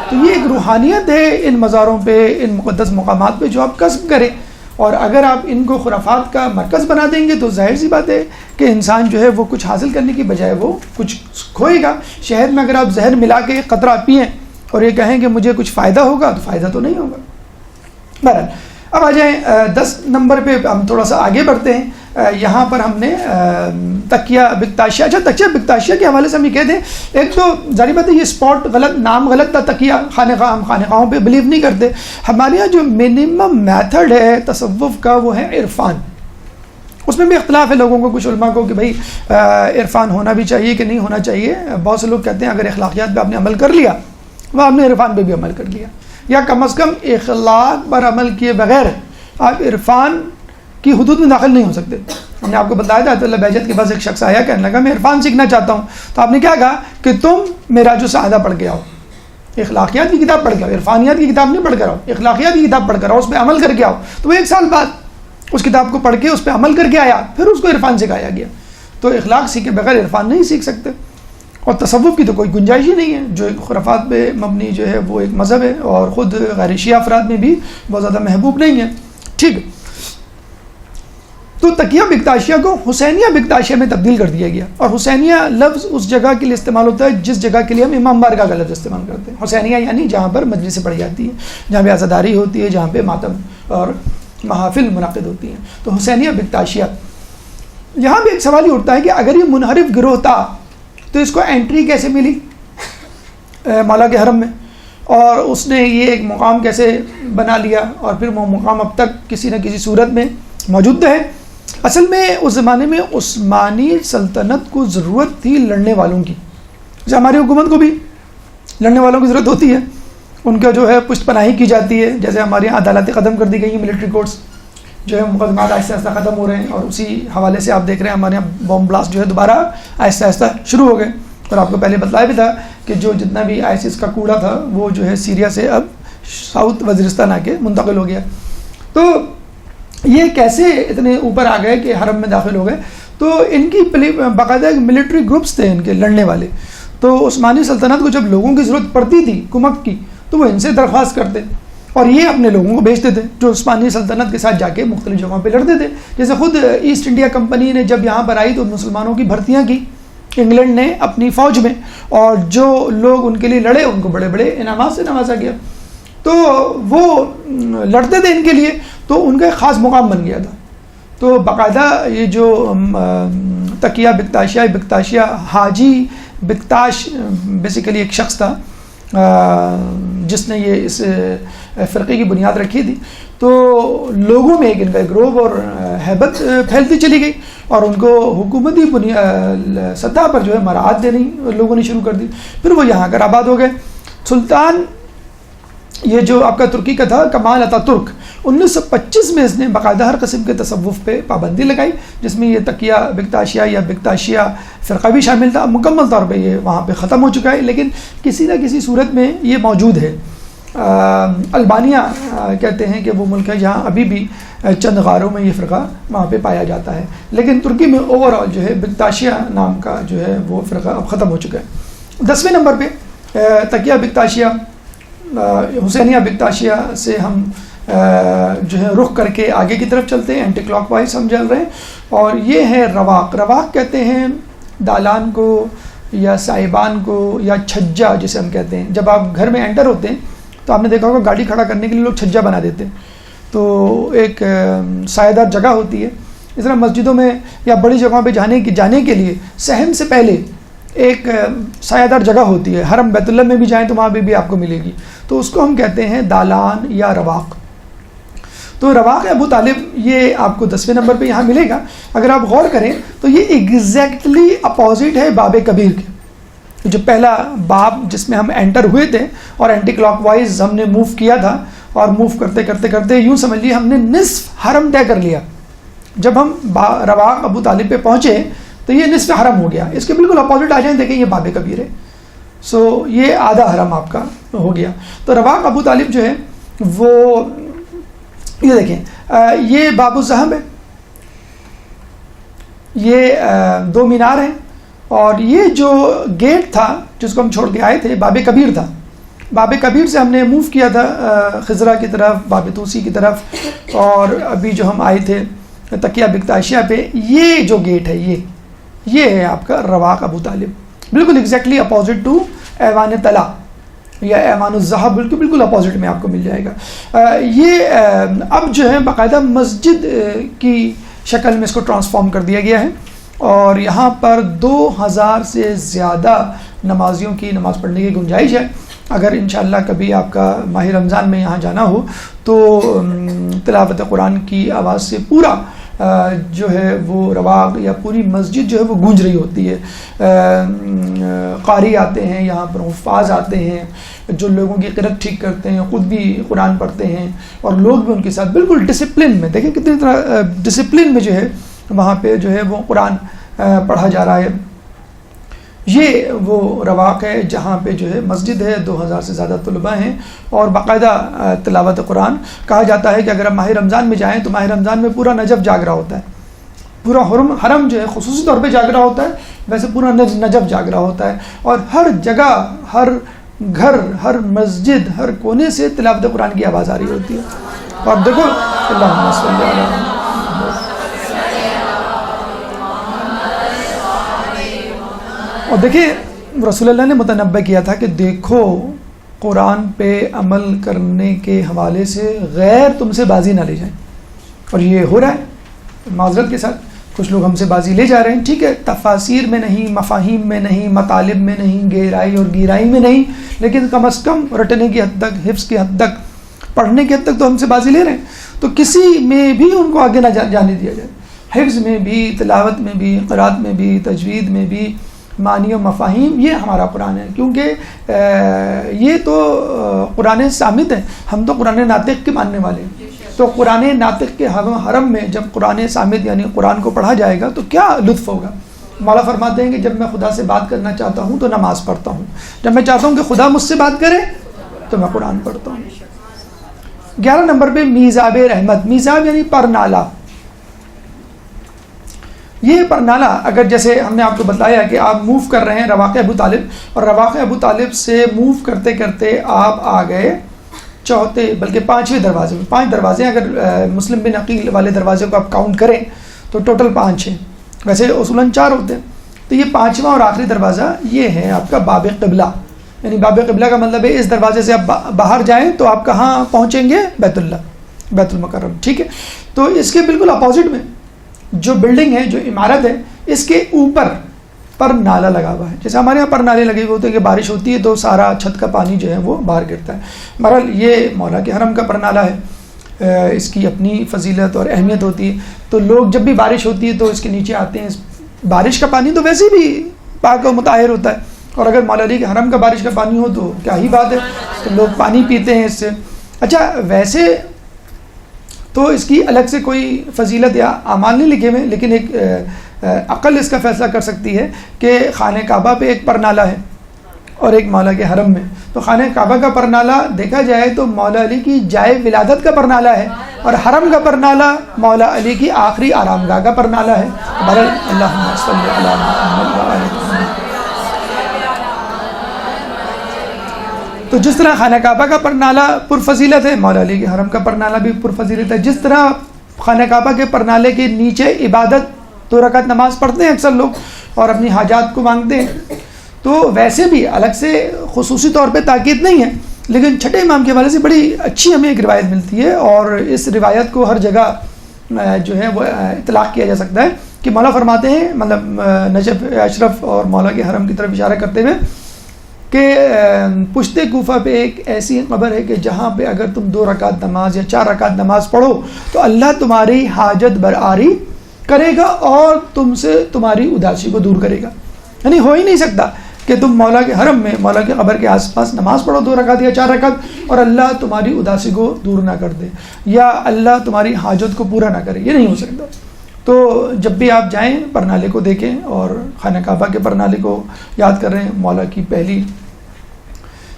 تو یہ ایک روحانیت ہے ان مزاروں پہ، ان مقدس مقامات پہ جو آپ کسب کریں، اور اگر آپ ان کو خرافات کا مرکز بنا دیں گے تو ظاہر سی بات ہے کہ انسان جو ہے وہ کچھ حاصل کرنے کی بجائے وہ کچھ کھوئے گا۔ شہد میں اگر آپ زہر ملا کے ایک قطرہ پئیں اور یہ کہیں کہ مجھے کچھ فائدہ ہوگا تو فائدہ تو نہیں ہوگا۔ بہرحال اب آ جائیں 10 نمبر پہ، ہم تھوڑا سا آگے بڑھتے ہیں۔ یہاں پر ہم نے تکیہ بکتاشیہ، اچھا تکیہ بکتاشیہ کے حوالے سے ہم یہ کہہ دیں، ایک تو ظاہر بات ہے یہ اسپاٹ غلط، نام غلط تھا تکیہ خانقاہ، ہم خانقاہوں پہ بلیو نہیں کرتے۔ ہمارے یہاں جو منیمم میتھڈ ہے تصوف کا وہ ہے عرفان۔ اس میں بھی اختلاف ہے لوگوں کو، کچھ علماء کو کہ بھائی عرفان ہونا بھی چاہیے کہ نہیں ہونا چاہیے۔ بہت سے لوگ کہتے ہیں اگر اخلاقیات پہ آپ نے عمل کر لیا وہ آپ نے عرفان پہ بھی عمل کر لیا، یا کم از کم اخلاق پر عمل کیے بغیر آپ عرفان کی حدود میں داخل نہیں ہو سکتے۔ ہم نے آپ کو بتایا تھا اللہ بہجت کے پاس ایک شخص آیا، کہنے لگا میں عرفان سیکھنا چاہتا ہوں، تو آپ نے کیا کہا کہ تم میرا جو سعادہ پڑھ کے آؤ، اخلاقیات کی کتاب پڑھ کے آؤ، عرفانیات کی کتاب نہیں پڑھ کر آؤ، اخلاقیات کی کتاب پڑھ کر آؤ، اس پہ عمل کر کے آؤ۔ تو وہ 1 سال بعد اس کتاب کو پڑھ کے اس پہ عمل کر کے آیا، پھر اس کو عرفان سکھایا گیا۔ تو اخلاق سیکھے بغیر عرفان نہیں سیکھ سکتے، اور تصوف کی تو کوئی گنجائش ہی نہیں ہے، جو ایک خرافات پہ مبنی جو ہے وہ ایک مذہب ہے، اور خود غیر شیعہ افراد میں بھی بہت زیادہ محبوب نہیں ہے۔ ٹھیک ہے، تو تکیہ بکتاشیہ کو حسینیہ بکتاشیہ میں تبدیل کر دیا گیا، اور حسینیہ لفظ اس جگہ کے لیے استعمال ہوتا ہے جس جگہ کے لیے ہم امام بارگاہ کا لفظ استعمال کرتے ہیں۔ حسینیہ یعنی جہاں پر مجلسیں پڑھی جاتی ہیں، جہاں پہ عزاداری ہوتی ہے، جہاں پہ ماتم اور محافل منعقد ہوتی ہیں، تو حسینیہ بکتاشیہ۔ یہاں بھی ایک سوال یہ اٹھتا ہے کہ اگر یہ منحرف گروہ تھا تو اس کو انٹری کیسے ملی مولا کے حرم میں، اور اس نے یہ ایک مقام کیسے بنا لیا، اور پھر وہ مقام اب تک کسی نہ کسی صورت میں موجود ہے؟ اصل میں اس زمانے میں عثمانی سلطنت کو ضرورت تھی لڑنے والوں کی، جیسے ہماری حکومت کو بھی لڑنے والوں کی ضرورت ہوتی ہے، ان کا جو ہے پشت پناہی کی جاتی ہے، جیسے ہمارے یہاں عدالتیں ختم کر دی گئی ہیں، ملٹری کورٹس جو ہے مقدمات آہستہ آہستہ ختم ہو رہے ہیں، اور اسی حوالے سے آپ دیکھ رہے ہیں ہمارے یہاں بم بلاسٹ جو ہے دوبارہ آہستہ آہستہ شروع ہو گئے، اور آپ کو پہلے بتلایا بھی تھا کہ جو جتنا بھی ISIS کا کوڑا تھا وہ جو ہے سیریا سے اب ساؤتھ وزیرستان آ کے منتقل ہو گیا۔ تو یہ کیسے اتنے اوپر آ گئے کہ حرم میں داخل ہو گئے؟ تو ان کی باقاعدہ ملٹری گروپس تھے ان کے لڑنے والے، تو عثمانی سلطنت کو جب لوگوں کی ضرورت پڑتی تھی کمک کی تو وہ ان سے درخواست کرتے، اور یہ اپنے لوگوں کو بھیجتے تھے جو عثمانی سلطنت کے ساتھ جا کے مختلف جگہوں پہ لڑتے تھے۔ جیسے خود ایسٹ انڈیا کمپنی نے جب یہاں پر آئی تو مسلمانوں کی بھرتیاں کی انگلینڈ نے اپنی فوج میں، اور جو لوگ ان کے لیے لڑے ان کو بڑے بڑے انعامات سے نوازا گیا، تو وہ لڑتے تھے ان کے لیے، تو ان کا ایک خاص مقام بن گیا تھا۔ تو باقاعدہ یہ جو تکیہ بکتاشیہ حاجی بکتاش بیسیکلی ایک شخص تھا جس نے یہ اس فرقے کی بنیاد رکھی تھی، تو لوگوں میں ایک ان کا گروہ اور ہیبت پھیلتی چلی گئی، اور ان کو حکومتی سطح پر جو ہے مراعات دینی لوگوں نے شروع کر دی۔ پھر وہ یہاں کر آباد ہو گئے۔ سلطان یہ جو آپ کا ترکی کا تھا کمال اتا ترک، 1925 میں اس نے باقاعدہ ہر قسم کے تصوف پہ پابندی لگائی، جس میں یہ تکیہ بکتاشیہ یا بکتاشیہ فرقہ بھی شامل تھا۔ مکمل طور پہ یہ وہاں پہ ختم ہو چکا ہے، لیکن کسی نہ کسی صورت میں یہ موجود ہے۔ البانیہ کہتے ہیں کہ وہ ملک ہے جہاں ابھی بھی چند غاروں میں یہ فرقہ وہاں پہ پایا جاتا ہے، لیکن ترکی میں اوور آل جو ہے بکتاشیہ نام کا جو ہے وہ فرقہ اب ختم ہو چکا ہے۔ 10ویں نمبر پہ تکیہ بکتاشیہ حسینیہ بکتاشیہ سے ہم جو ہے رخ کر کے آگے کی طرف چلتے ہیں، اینٹی کلاک وائز ہم چل رہے ہیں، اور یہ ہے رواق۔ رواق کہتے ہیں دالان کو یا سائبان کو یا چھجا جسے ہم کہتے ہیں۔ جب آپ گھر میں انٹر ہوتے ہیں تو آپ نے دیکھا ہوگا گاڑی کھڑا کرنے کے لیے لوگ چھجا بنا دیتے ہیں، تو ایک سایہ دار جگہ ہوتی ہے۔ اس طرح مسجدوں میں یا بڑی جگہوں پہ جانے کے لیے صحن سے پہلے ایک سایہ دار جگہ ہوتی ہے، حرم بیت اللہ میں بھی جائیں تو وہاں بھی آپ کو ملے گی، تو اس کو ہم کہتے ہیں دالان یا رواق۔ تو رواق ابو طالب یہ آپ کو 10ویں نمبر پہ یہاں ملے گا۔ اگر آپ غور کریں تو یہ ایگزیکٹلی اپوزٹ ہے باب کبیر کے، جو پہلا باب جس میں ہم انٹر ہوئے تھے اور اینٹی کلاک وائز ہم نے موو کیا تھا، اور موو کرتے کرتے کرتے یوں سمجھ لیے ہم نے نصف حرم طے کر لیا۔ جب ہم رواق ابو طالب پہ پہنچے تو یہ نصف حرم ہو گیا۔ اس کے بالکل اپوزٹ آ جائیں، دیکھیں یہ باب کبیر ہے، سو یہ آدھا حرم آپ کا ہو گیا۔ تو رواق ابو طالب جو ہے وہ یہ دیکھیں یہ باب الزہب ہے، یہ 2 مینار ہیں، اور یہ جو گیٹ تھا جس کو ہم چھوڑ کے آئے تھے باب کبیر تھا۔ باب کبیر سے ہم نے موو کیا تھا خضرہ کی طرف، باب توسی کی طرف، اور ابھی جو ہم آئے تھے تکیہ بکتاشیہ پہ یہ جو گیٹ ہے یہ ہے آپ کا رواق ابو طالب، بالکل ایگزیکٹلی اپوزٹ ٹو ایوان طلا یا ایوان الذہب، بالکل اپوزٹ میں آپ کو مل جائے گا۔ یہ اب جو ہے باقاعدہ مسجد کی شکل میں اس کو ٹرانسفارم کر دیا گیا ہے، اور یہاں پر 2000 سے زیادہ نمازیوں کی نماز پڑھنے کی گنجائش ہے۔ اگر انشاءاللہ کبھی آپ کا ماہ رمضان میں یہاں جانا ہو تو تلاوت قرآن کی آواز سے پورا جو ہے وہ رواق یا پوری مسجد جو ہے وہ گونج رہی ہوتی ہے۔ قاری آتے ہیں یہاں پر، حفاظ آتے ہیں جو لوگوں کی قرأت ٹھیک کرتے ہیں، خود بھی قرآن پڑھتے ہیں، اور لوگ بھی ان کے ساتھ بالکل ڈسپلن میں، دیکھیں کتنی طرح ڈسپلن میں جو ہے وہاں پہ جو ہے وہ قرآن پڑھا جا رہا ہے۔ یہ وہ رواق ہے جہاں پہ جو ہے مسجد ہے، 2000 سے زیادہ طلباء ہیں، اور باقاعدہ تلاوت قرآن کہا جاتا ہے کہ اگر آپ ماہ رمضان میں جائیں تو ماہ رمضان میں پورا نجف جاگ رہا ہوتا ہے، پورا حرم جو ہے خصوصی طور پہ جاگ رہا ہوتا ہے، ویسے پورا نجف جاگ رہا ہوتا ہے، اور ہر جگہ، ہر گھر، ہر مسجد، ہر کونے سے تلاوت قرآن کی آواز آ رہی ہوتی ہے۔ اور دیکھو اللہم صلی علی محمد اور دیکھیں رسول اللہ نے متنبہ کیا تھا کہ دیکھو قرآن پہ عمل کرنے کے حوالے سے غیر تم سے بازی نہ لے جائیں، اور یہ ہو رہا ہے معذرت کے ساتھ، کچھ لوگ ہم سے بازی لے جا رہے ہیں. ٹھیک ہے، تفاسیر میں نہیں، مفاہیم میں نہیں، مطالب میں نہیں، گہرائی اور گیرائی میں نہیں، لیکن کم از کم رٹنے کی حد تک، حفظ کی حد تک، پڑھنے کی حد تک تو ہم سے بازی لے رہے ہیں. تو کسی میں بھی ان کو آگے نہ جانے دیا جائے، حفظ میں بھی، تلاوت میں بھی، قرات میں بھی، تجوید میں بھی، معنی و مفاہیم. یہ ہمارا قرآن ہے، کیونکہ یہ تو قرآن صامت ہے، ہم تو قرآن ناطق کے ماننے والے ہیں. تو قرآن ناطق کے حرم میں جب قرآن صامت یعنی قرآن کو پڑھا جائے گا تو کیا لطف ہوگا. مولا فرماتے ہیں کہ جب میں خدا سے بات کرنا چاہتا ہوں تو نماز پڑھتا ہوں، جب میں چاہتا ہوں کہ خدا مجھ سے بات کرے تو میں قرآن پڑھتا ہوں. 11 نمبر پہ میزاب رحمت. میزاب یعنی پرنالہ. یہ پرنالہ اگر جیسے ہم نے آپ کو بتایا کہ آپ موو کر رہے ہیں رواقِ ابو طالب، اور رواقِ ابو طالب سے موو کرتے کرتے آپ آ گئے چوتھے بلکہ 5ویں دروازے میں. 5 دروازے ہیں، اگر مسلم بن عقیل والے دروازے کو آپ کاؤنٹ کریں تو ٹوٹل 5 ہیں، ویسے اصولاً 4 ہوتے ہیں. تو یہ 5واں اور آخری دروازہ یہ ہے آپ کا باب قبلہ. یعنی باب قبلہ کا مطلب ہے اس دروازے سے آپ باہر جائیں تو آپ کہاں پہنچیں گے؟ بیت اللہ، بیت المکرم. ٹھیک ہے، تو اس کے بالکل اپوزٹ میں جو بلڈنگ ہے، جو عمارت ہے، اس کے اوپر پر نالا لگا ہوا ہے. جیسے ہمارے یہاں پر نالے لگے ہوئے ہوتے ہیں کہ بارش ہوتی ہے تو سارا چھت کا پانی جو ہے وہ باہر گرتا ہے. بہرحال یہ مولا کے حرم کا پر نالا ہے، اس کی اپنی فضیلت اور اہمیت ہوتی ہے. تو لوگ جب بھی بارش ہوتی ہے تو اس کے نیچے آتے ہیں. بارش کا پانی تو ویسے بھی پاک و مطہر ہوتا ہے، اور اگر مولا علی کے حرم کا بارش کا پانی ہو تو کیا ہی بات ہے، تو لوگ پانی پیتے ہیں اس سے. اچھا، ویسے تو اس کی الگ سے کوئی فضیلت یا اعمال نہیں لکھے ہوئے، لیکن ایک عقل اس کا فیصلہ کر سکتی ہے کہ خانہ کعبہ پہ ایک پرنالہ ہے اور ایک مولا کے حرم میں. تو خانہ کعبہ کا پرنالہ دیکھا جائے تو مولا علی کی جائے ولادت کا پرنالہ ہے، اور حرم کا پرنالہ مولا علی کی آخری آرام گاہ کا پرنالہ ہے. بہرحال اللہم صلی علی محمد و آل محمد. تو جس طرح خانہ کعبہ کا پرنالہ پرفضیلت ہے، مولا علی کے حرم کا پرنالہ بھی پرفضیلت ہے. جس طرح خانہ کعبہ کے پرنالے کے نیچے عبادت 2 رکعت نماز پڑھتے ہیں اکثر لوگ اور اپنی حاجات کو مانگتے ہیں، تو ویسے بھی الگ سے خصوصی طور پہ تاکید نہیں ہے، لیکن چھٹے امام کے حوالے سے بڑی اچھی ہمیں ایک روایت ملتی ہے، اور اس روایت کو ہر جگہ جو ہے وہ اطلاق کیا جا سکتا ہے کہ مولا فرماتے ہیں، مطلب نجف اشرف اور مولا کے حرم کی طرف اشارہ کرتے ہوئے، کہ پشت کوفہ پہ ایک ایسی قبر ہے کہ جہاں پہ اگر تم 2 رکعت نماز یا 4 رکعت نماز پڑھو تو اللہ تمہاری حاجت برآری کرے گا اور تم سے تمہاری اداسی کو دور کرے گا. یعنی ہو ہی نہیں سکتا کہ تم مولا کے حرم میں مولا کے قبر کے آس پاس نماز پڑھو 2 رکعت یا 4 رکعت اور اللہ تمہاری اداسی کو دور نہ کر دے یا اللہ تمہاری حاجت کو پورا نہ کرے. یہ نہیں ہو سکتا. تو جب بھی آپ جائیں پرنالے کو دیکھیں اور خانہ کعبہ کے پرنالے کو یاد کر رہے ہیں، مولا کی پہلی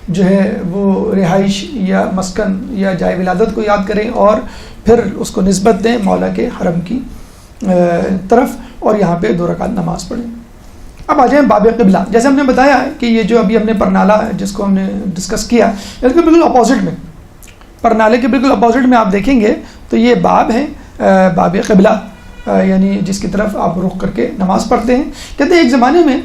جو ہے وہ رہائش یا مسکن یا جائے ولادت کو یاد کریں اور پھر اس کو نسبت دیں مولا کے حرم کی طرف اور یہاں پہ 2 رکعت نماز پڑھیں. اب آ جائیں باب قبلہ. جیسے ہم نے بتایا کہ یہ جو ابھی ہم نے پرنالہ جس کو ہم نے ڈسکس کیا، اس کے بالکل اپوزٹ میں، پرنالے کے بالکل اپوزٹ میں آپ دیکھیں گے تو یہ باب ہے، باب قبلہ، یعنی جس کی طرف آپ رخ کر کے نماز پڑھتے ہیں. کہتے ہیں ایک زمانے میں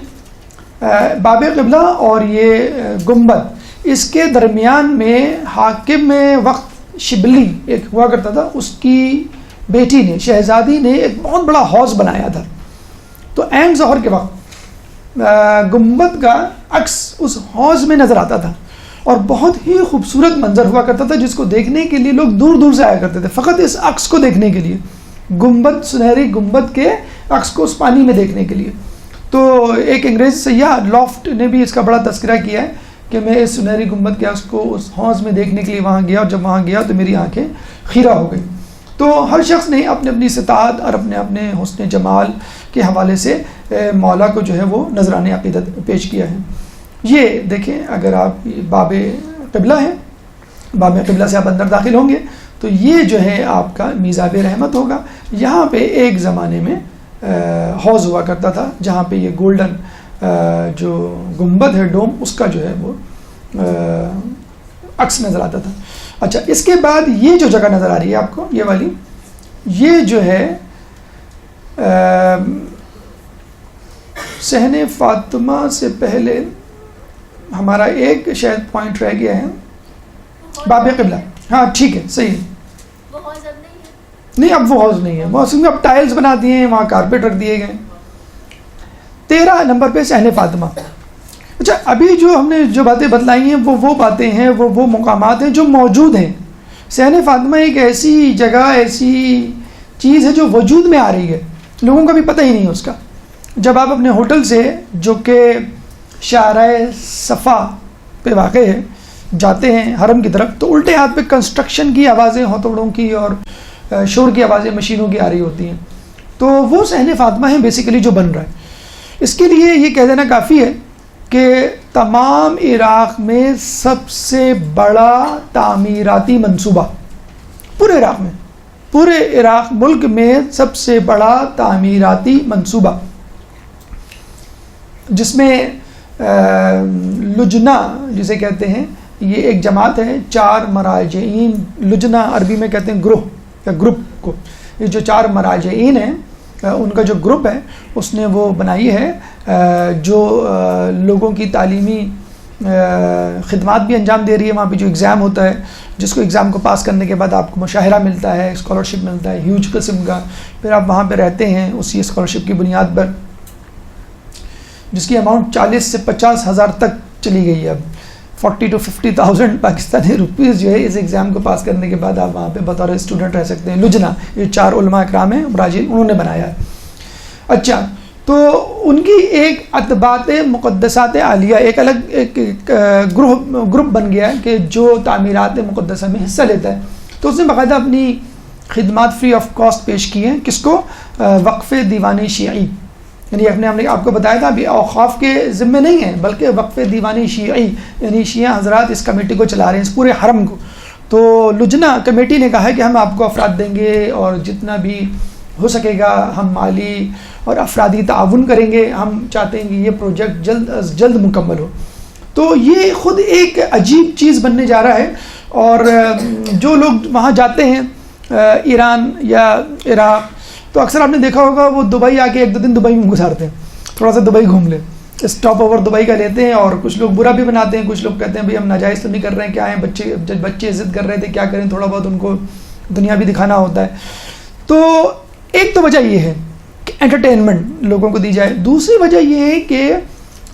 باب قبلہ اور یہ گنبد، اس کے درمیان میں حاکم وقت شبلی ایک ہوا کرتا تھا، اس کی بیٹی نے، شہزادی نے ایک بہت بڑا حوض بنایا تھا. تو عین ظہر کے وقت گنبد کا عکس اس حوض میں نظر آتا تھا اور بہت ہی خوبصورت منظر ہوا کرتا تھا، جس کو دیکھنے کے لیے لوگ دور دور سے آیا کرتے تھے فقط اس عکس کو دیکھنے کے لیے، گنبد، سنہری گنبد کے عکس کو اس پانی میں دیکھنے کے لیے. تو ایک انگریز سیاح لافٹ نے بھی اس کا بڑا تذکرہ کیا ہے کہ میں اس سنہری گنبد کے عکس کو اس حوض میں دیکھنے کے لیے وہاں گیا، اور جب وہاں گیا تو میری آنکھیں خیرہ ہو گئی. تو ہر شخص نے اپنی اپنی استطاعت اور اپنے اپنے حسن جمال کے حوالے سے مولا کو جو ہے وہ نذرانِ عقیدت پیش کیا ہے. یہ دیکھیں، اگر آپ باب قبلہ ہیں، باب قبلہ سے آپ اندر داخل ہوں گے تو یہ جو ہے آپ کا میزاب رحمت ہوگا. یہاں پہ ایک زمانے میں حوض ہوا کرتا تھا جہاں پہ یہ گولڈن جو گنبد ہے، ڈوم، اس کا جو ہے وہ عکس نظر آتا تھا. اچھا، اس کے بعد یہ جو جگہ نظر آ رہی ہے آپ کو، یہ والی، یہ جو ہے صحن فاطمہ سے پہلے ہمارا ایک شاید پوائنٹ رہ گیا ہے، باب قبلہ. ہاں ٹھیک ہے، صحیح ہے. نہیں اب وہ حوض نہیں ہے، وہ اصل میں اب ٹائلز بنا دیے ہیں، وہاں کارپیٹ رکھ دیے گئے. 13 نمبر پہ صحن فاطمہ. اچھا ابھی جو ہم نے جو باتیں بتلائی ہیں وہ باتیں ہیں، وہ مقامات ہیں جو موجود ہیں. صحن فاطمہ ایک ایسی جگہ، ایسی چیز ہے جو وجود میں آ رہی ہے، لوگوں کا بھی پتہ ہی نہیں ہے اس کا. جب آپ اپنے ہوٹل سے جو کہ شارع صفا پہ واقع ہے جاتے ہیں حرم کی طرف، تو الٹے ہاتھ پہ کنسٹرکشن کی آوازیں، ہتھوڑوں کی اور شور کی آوازیں مشینوں کی آ رہی ہوتی ہیں. تو وہ صحن فاطمہ ہے بیسیکلی جو بن رہا ہے. اس کے لیے یہ کہہ دینا کافی ہے کہ تمام عراق میں سب سے بڑا تعمیراتی منصوبہ، پورے عراق ملک میں سب سے بڑا تعمیراتی منصوبہ، جس میں لجنہ جسے کہتے ہیں، یہ ایک جماعت ہے 4 مراجعین. لجنہ عربی میں کہتے ہیں گروہ یا گروپ کو. یہ جو 4 مراجعین ہیں ان کا جو گروپ ہے اس نے وہ بنائی ہے، جو لوگوں کی تعلیمی خدمات بھی انجام دے رہی ہے. وہاں پہ جو ایگزام ہوتا ہے، جس کو ایگزام کو پاس کرنے کے بعد آپ کو مشاہرہ ملتا ہے، اسکالرشپ ملتا ہے ہیوج قسم کا. پھر آپ وہاں پہ رہتے ہیں اسی اسکالرشپ کی بنیاد پر، جس کی اماؤنٹ 40 سے 50 ہزار تک چلی گئی ہے. اب 40 to 50,000 پاکستانی روپیز جو ہے اس ایگزام کو پاس کرنے کے بعد آپ وہاں پہ بطور اسٹوڈنٹ رہ سکتے ہیں. لجنہ یہ 4 علماء اکرام ہیں مراجعین، انہوں نے بنایا ہے. اچھا تو ان کی ایک اتباعت مقدسات عالیہ ایک الگ ایک گروپ بن گیا ہے کہ جو تعمیرات مقدسہ میں حصہ لیتا ہے. تو اس نے باقاعدہ اپنی خدمات فری آف کاسٹ پیش کی ہیں. کس کو؟ وقف دیوان شیعی. یعنی ہم نے آپ کو بتایا تھا ابھی اوقاف کے ذمے نہیں ہے، بلکہ وقف دیوانی شیعی، یعنی شیعہ حضرات اس کمیٹی کو چلا رہے ہیں، اس پورے حرم کو. تو لجنہ کمیٹی نے کہا ہے کہ ہم آپ کو افراد دیں گے اور جتنا بھی ہو سکے گا ہم مالی اور افرادی تعاون کریں گے. ہم چاہتے ہیں کہ یہ پروجیکٹ جلد از جلد مکمل ہو. تو یہ خود ایک عجیب چیز بننے جا رہا ہے. اور جو لوگ وہاں جاتے ہیں ایران یا عراق، تو اکثر آپ نے دیکھا ہوگا وہ دبئی آ کے 1-2 دن دبئی میں گزارتے ہیں، تھوڑا سا دبئی گھوم لیں، اسٹاپ اوور دبئی کا لیتے ہیں. اور کچھ لوگ برا بھی بناتے ہیں، کچھ لوگ کہتے ہیں بھئی ہم ناجائز تو نہیں کر رہے ہیں، کیا ہیں بچے ضد کر رہے تھے، کیا کریں، تھوڑا بہت ان کو دنیا بھی دکھانا ہوتا ہے. تو ایک تو وجہ یہ ہے کہ انٹرٹینمنٹ لوگوں کو دی جائے. دوسری وجہ یہ ہے کہ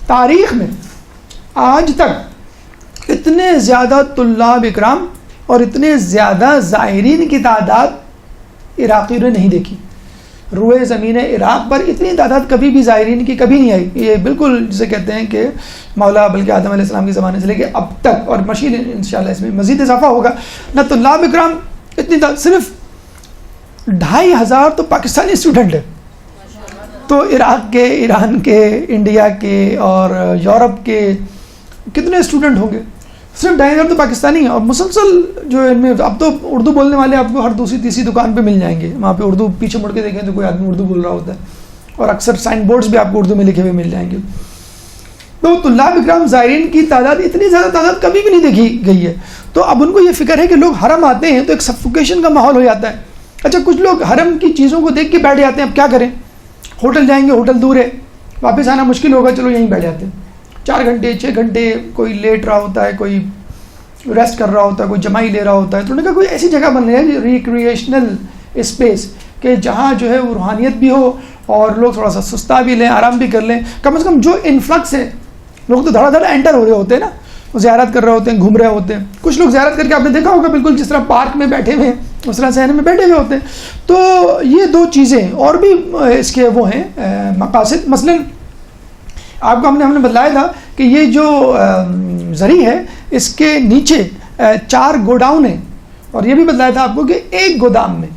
تاریخ میں آج تک اتنے زیادہ طلاب اکرام اور اتنے زیادہ زائرین کی تعداد عراقیوں نے نہیں دیکھی. روئے زمین عراق پر اتنی تعداد کبھی بھی زائرین کی کبھی نہیں آئی. یہ بالکل جسے کہتے ہیں کہ مولا بلکہ آدم علیہ السلام کے زمانے سے لے کے اب تک، اور مشین انشاءاللہ اس میں مزید اضافہ ہوگا نہ. طلاب اکرام اتنی صرف 2,500 تو پاکستانی اسٹوڈنٹ ہیں. تو عراق کے، ایران کے، انڈیا کے اور یورپ کے کتنے اسٹوڈنٹ ہوں گے؟ صرف 2,500 تو پاکستانی ہیں. اور مسلسل جو ان میں اب تو اردو بولنے والے آپ کو ہر دوسری تیسری دکان پہ مل جائیں گے. وہاں پہ اردو پیچھے مڑ کے دیکھیں تو کوئی آدمی اردو بول رہا ہوتا ہے، اور اکثر سائن بورڈز بھی آپ کو اردو میں لکھے ہوئے مل جائیں گے. تو طلاب اکرام زائرین کی تعداد اتنی زیادہ تعداد کبھی بھی نہیں دیکھی گئی ہے. تو اب ان کو یہ فکر ہے کہ لوگ حرم آتے ہیں تو ایک سفوکیشن کا ماحول ہو جاتا ہے. اچھا کچھ لوگ حرم کی چیزوں کو دیکھ کے بیٹھ جاتے ہیں، اب کیا کریں، ہوٹل جائیں گے، ہوٹل دور ہے، واپس آنا مشکل ہوگا، چلو یہیں بیٹھ جاتے ہیں. 4 گھنٹے 6 گھنٹے کوئی لیٹ رہا ہوتا ہے، کوئی ریسٹ کر رہا ہوتا ہے، کوئی جمائی لے رہا ہوتا ہے. تو انہوں نے کہا کوئی ایسی جگہ بن رہی ہے ریکریشنل اسپیس کہ جہاں جو ہے وہ روحانیت بھی ہو اور لوگ تھوڑا سا سستا بھی لیں، آرام بھی کر لیں. کم از کم جو انفلکس ہے، لوگ تو دھڑا دھڑا انٹر ہو رہے ہوتے ہیں نا، وہ زیارت کر رہے ہوتے ہیں، گھوم رہے ہوتے ہیں. کچھ لوگ زیارت کر کے آپ نے دیکھا ہوگا بالکل جس طرح پارک میں بیٹھے ہوئے ہیں اس طرح صحن میں بیٹھے ہوئے ہوتے ہیں. تو یہ 2 چیزیں اور بھی اس کے وہ ہیں مقاصد. مثلا آپ کو ہم نے بتلایا تھا کہ یہ جو زری ہے اس کے نیچے 4 گوڈاؤن ہیں، اور یہ بھی بتلایا تھا آپ کو کہ ایک گودام میں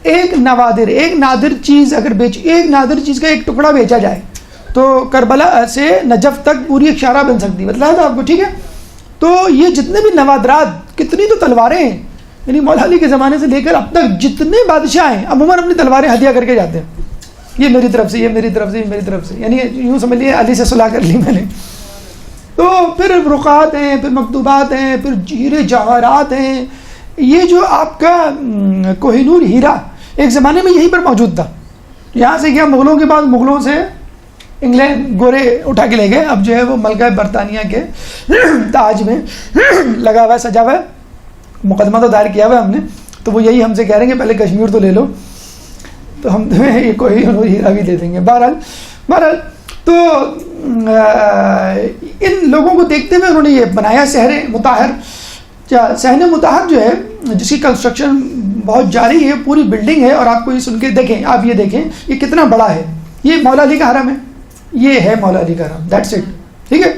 ایک نادر چیز اگر ایک نادر چیز کا ایک ٹکڑا بیچا جائے تو کربلا سے نجف تک پوری ایک شاہراہ بن سکتی ہے. بتلایا تھا آپ کو، ٹھیک ہے. تو یہ جتنے بھی نوادرات، کتنی تو تلواریں ہیں، یعنی مولا علی کے زمانے سے لے کر اب تک جتنے بادشاہ ہیں عموماً اپنی تلواریں ہدیہ کر کے جاتے ہیں. یہ میری طرف سے، یہ میری طرف سے، یہ میری طرف سے، یعنی یوں سمجھ لیے علی سے صلح کر لی میں نے. تو پھر رقعات ہیں، پھر مکتوبات ہیں، پھر ہیرے جواہرات ہیں. یہ جو آپ کا کوہ نور ہیرا ایک زمانے میں یہیں پر موجود تھا. یہاں سے کیا مغلوں کے بعد مغلوں سے انگلینڈ گورے اٹھا کے لے گئے، اب جو ہے وہ ملکہ برطانیہ کے تاج میں لگا ہوا ہے، سجا ہوا ہے، مقدمہ تو دائر کیا ہوا ہے ہم نے، تو وہ یہی ہم سے کہہ رہے ہیں کہ پہلے کشمیر تو لے لو، تو ہم تمہیں یہ کوئی ہیرا بھی دے دیں گے۔ بہرحال تو ان لوگوں کو دیکھتے ہوئے انہوں نے یہ بنایا صحن مطہر۔ صحن مطہر جو ہے جس کی کنسٹرکشن بہت جاری ہے، پوری بلڈنگ ہے، اور آپ کو یہ سن کے دیکھیں، آپ یہ دیکھیں یہ کتنا بڑا ہے، یہ مولا علی کا حرم ہے، یہ ہے مولا علی کا حرم، دیٹس اٹ، ٹھیک ہے۔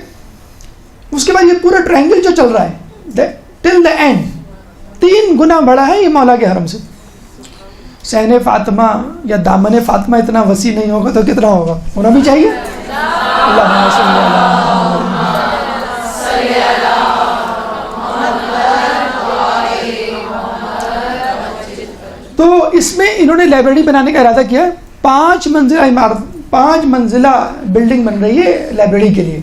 اس کے بعد یہ پورا ٹرائنگل جو چل رہا ہے ٹل دا اینڈ 3 گنا بڑا ہے یہ مولا کے حرم سے۔ صحن فاطمہ یا دامن فاطمہ اتنا وسیع نہیں ہوگا تو کتنا ہوگا، ہونا بھی چاہیے۔ اللہم صلی اللہ تو اس میں انہوں نے لائبریری بنانے کا ارادہ کیا، 5 منزلہ عمارت، 5 منزلہ بلڈنگ بن رہی ہے لائبریری کے لیے۔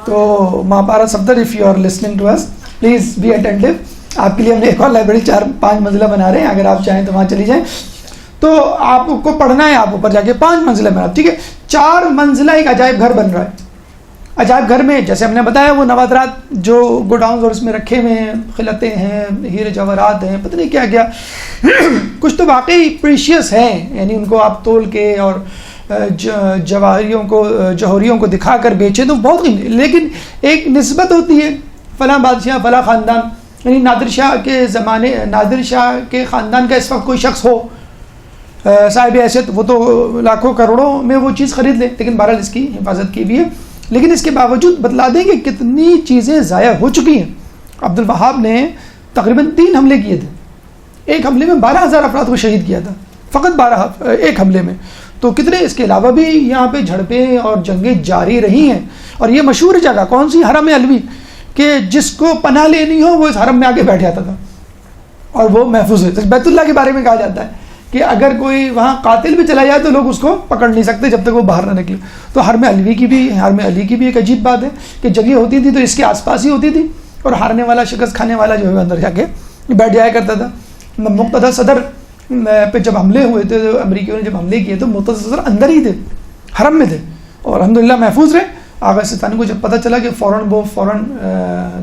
تو Mahpara Safdar if you are listening to us please be attentive, آپ کے لیے ہم نے ایک اور لائبریری 4-5 منزلہ بنا رہے ہیں، اگر آپ چاہیں تو وہاں چلی جائیں، تو آپ کو پڑھنا ہے، آپ اوپر جا کے 5 منزلہ بنا، ٹھیک ہے۔ 4 منزلہ ایک عجائب گھر بن رہا ہے۔ عجائب گھر میں جیسے ہم نے بتایا وہ نوادرات جو گوڈاؤنز اور اس میں رکھے ہوئے ہیں، خلطیں ہیں، ہیرے جواہرات ہیں، پتہ نہیں کیا کیا، کچھ تو واقعی پریشیس ہیں، یعنی ان کو آپ تول کے اور جوہریوں کو دکھا کر بیچیں تو بہت قیمتی، لیکن ایک نسبت ہوتی ہے، فلاں بادشاہ فلاں خاندان، یعنی نادر شاہ کے خاندان کا اس وقت کوئی شخص ہو صاحب حیثیت، وہ تو لاکھوں کروڑوں میں وہ چیز خرید لے، لیکن بہرحال اس کی حفاظت کی بھی ہے۔ لیکن اس کے باوجود بتلا دیں کہ کتنی چیزیں ضائع ہو چکی ہیں۔ عبد الوہاب نے تقریباً 3 حملے کیے تھے، ایک حملے میں 12,000 افراد کو شہید کیا تھا، فقط 12 ایک حملے میں، تو کتنے اس کے علاوہ بھی یہاں پہ جھڑپیں اور جنگیں جاری رہی ہیں۔ اور یہ مشہور جگہ کون سی، حرم علوی، کہ جس کو پناہ لینی ہو وہ اس حرم میں آ کے بیٹھ جاتا تھا اور وہ محفوظ ہے۔ بیت اللہ کے بارے میں کہا جاتا ہے کہ اگر کوئی وہاں قاتل بھی چلا جائے تو لوگ اس کو پکڑ نہیں سکتے جب تک وہ باہر نہ نکلے۔ تو حرم علی کی بھی ایک عجیب بات ہے کہ جگہ ہوتی تھی تو اس کے آس پاس ہی ہوتی تھی، اور ہارنے والا شکست کھانے والا جو ہے اندر جا کے بیٹھ جایا کرتا تھا۔ مقتدی صدر پہ جب حملے ہوئے تھے، امریکیوں نے جب حملے کیے تو مقتدی صدر اندر ہی تھے، حرم میں تھے، اور الحمدللہ محفوظ رہے۔ آغا سستانی کو جب پتہ چلا کہ فوراً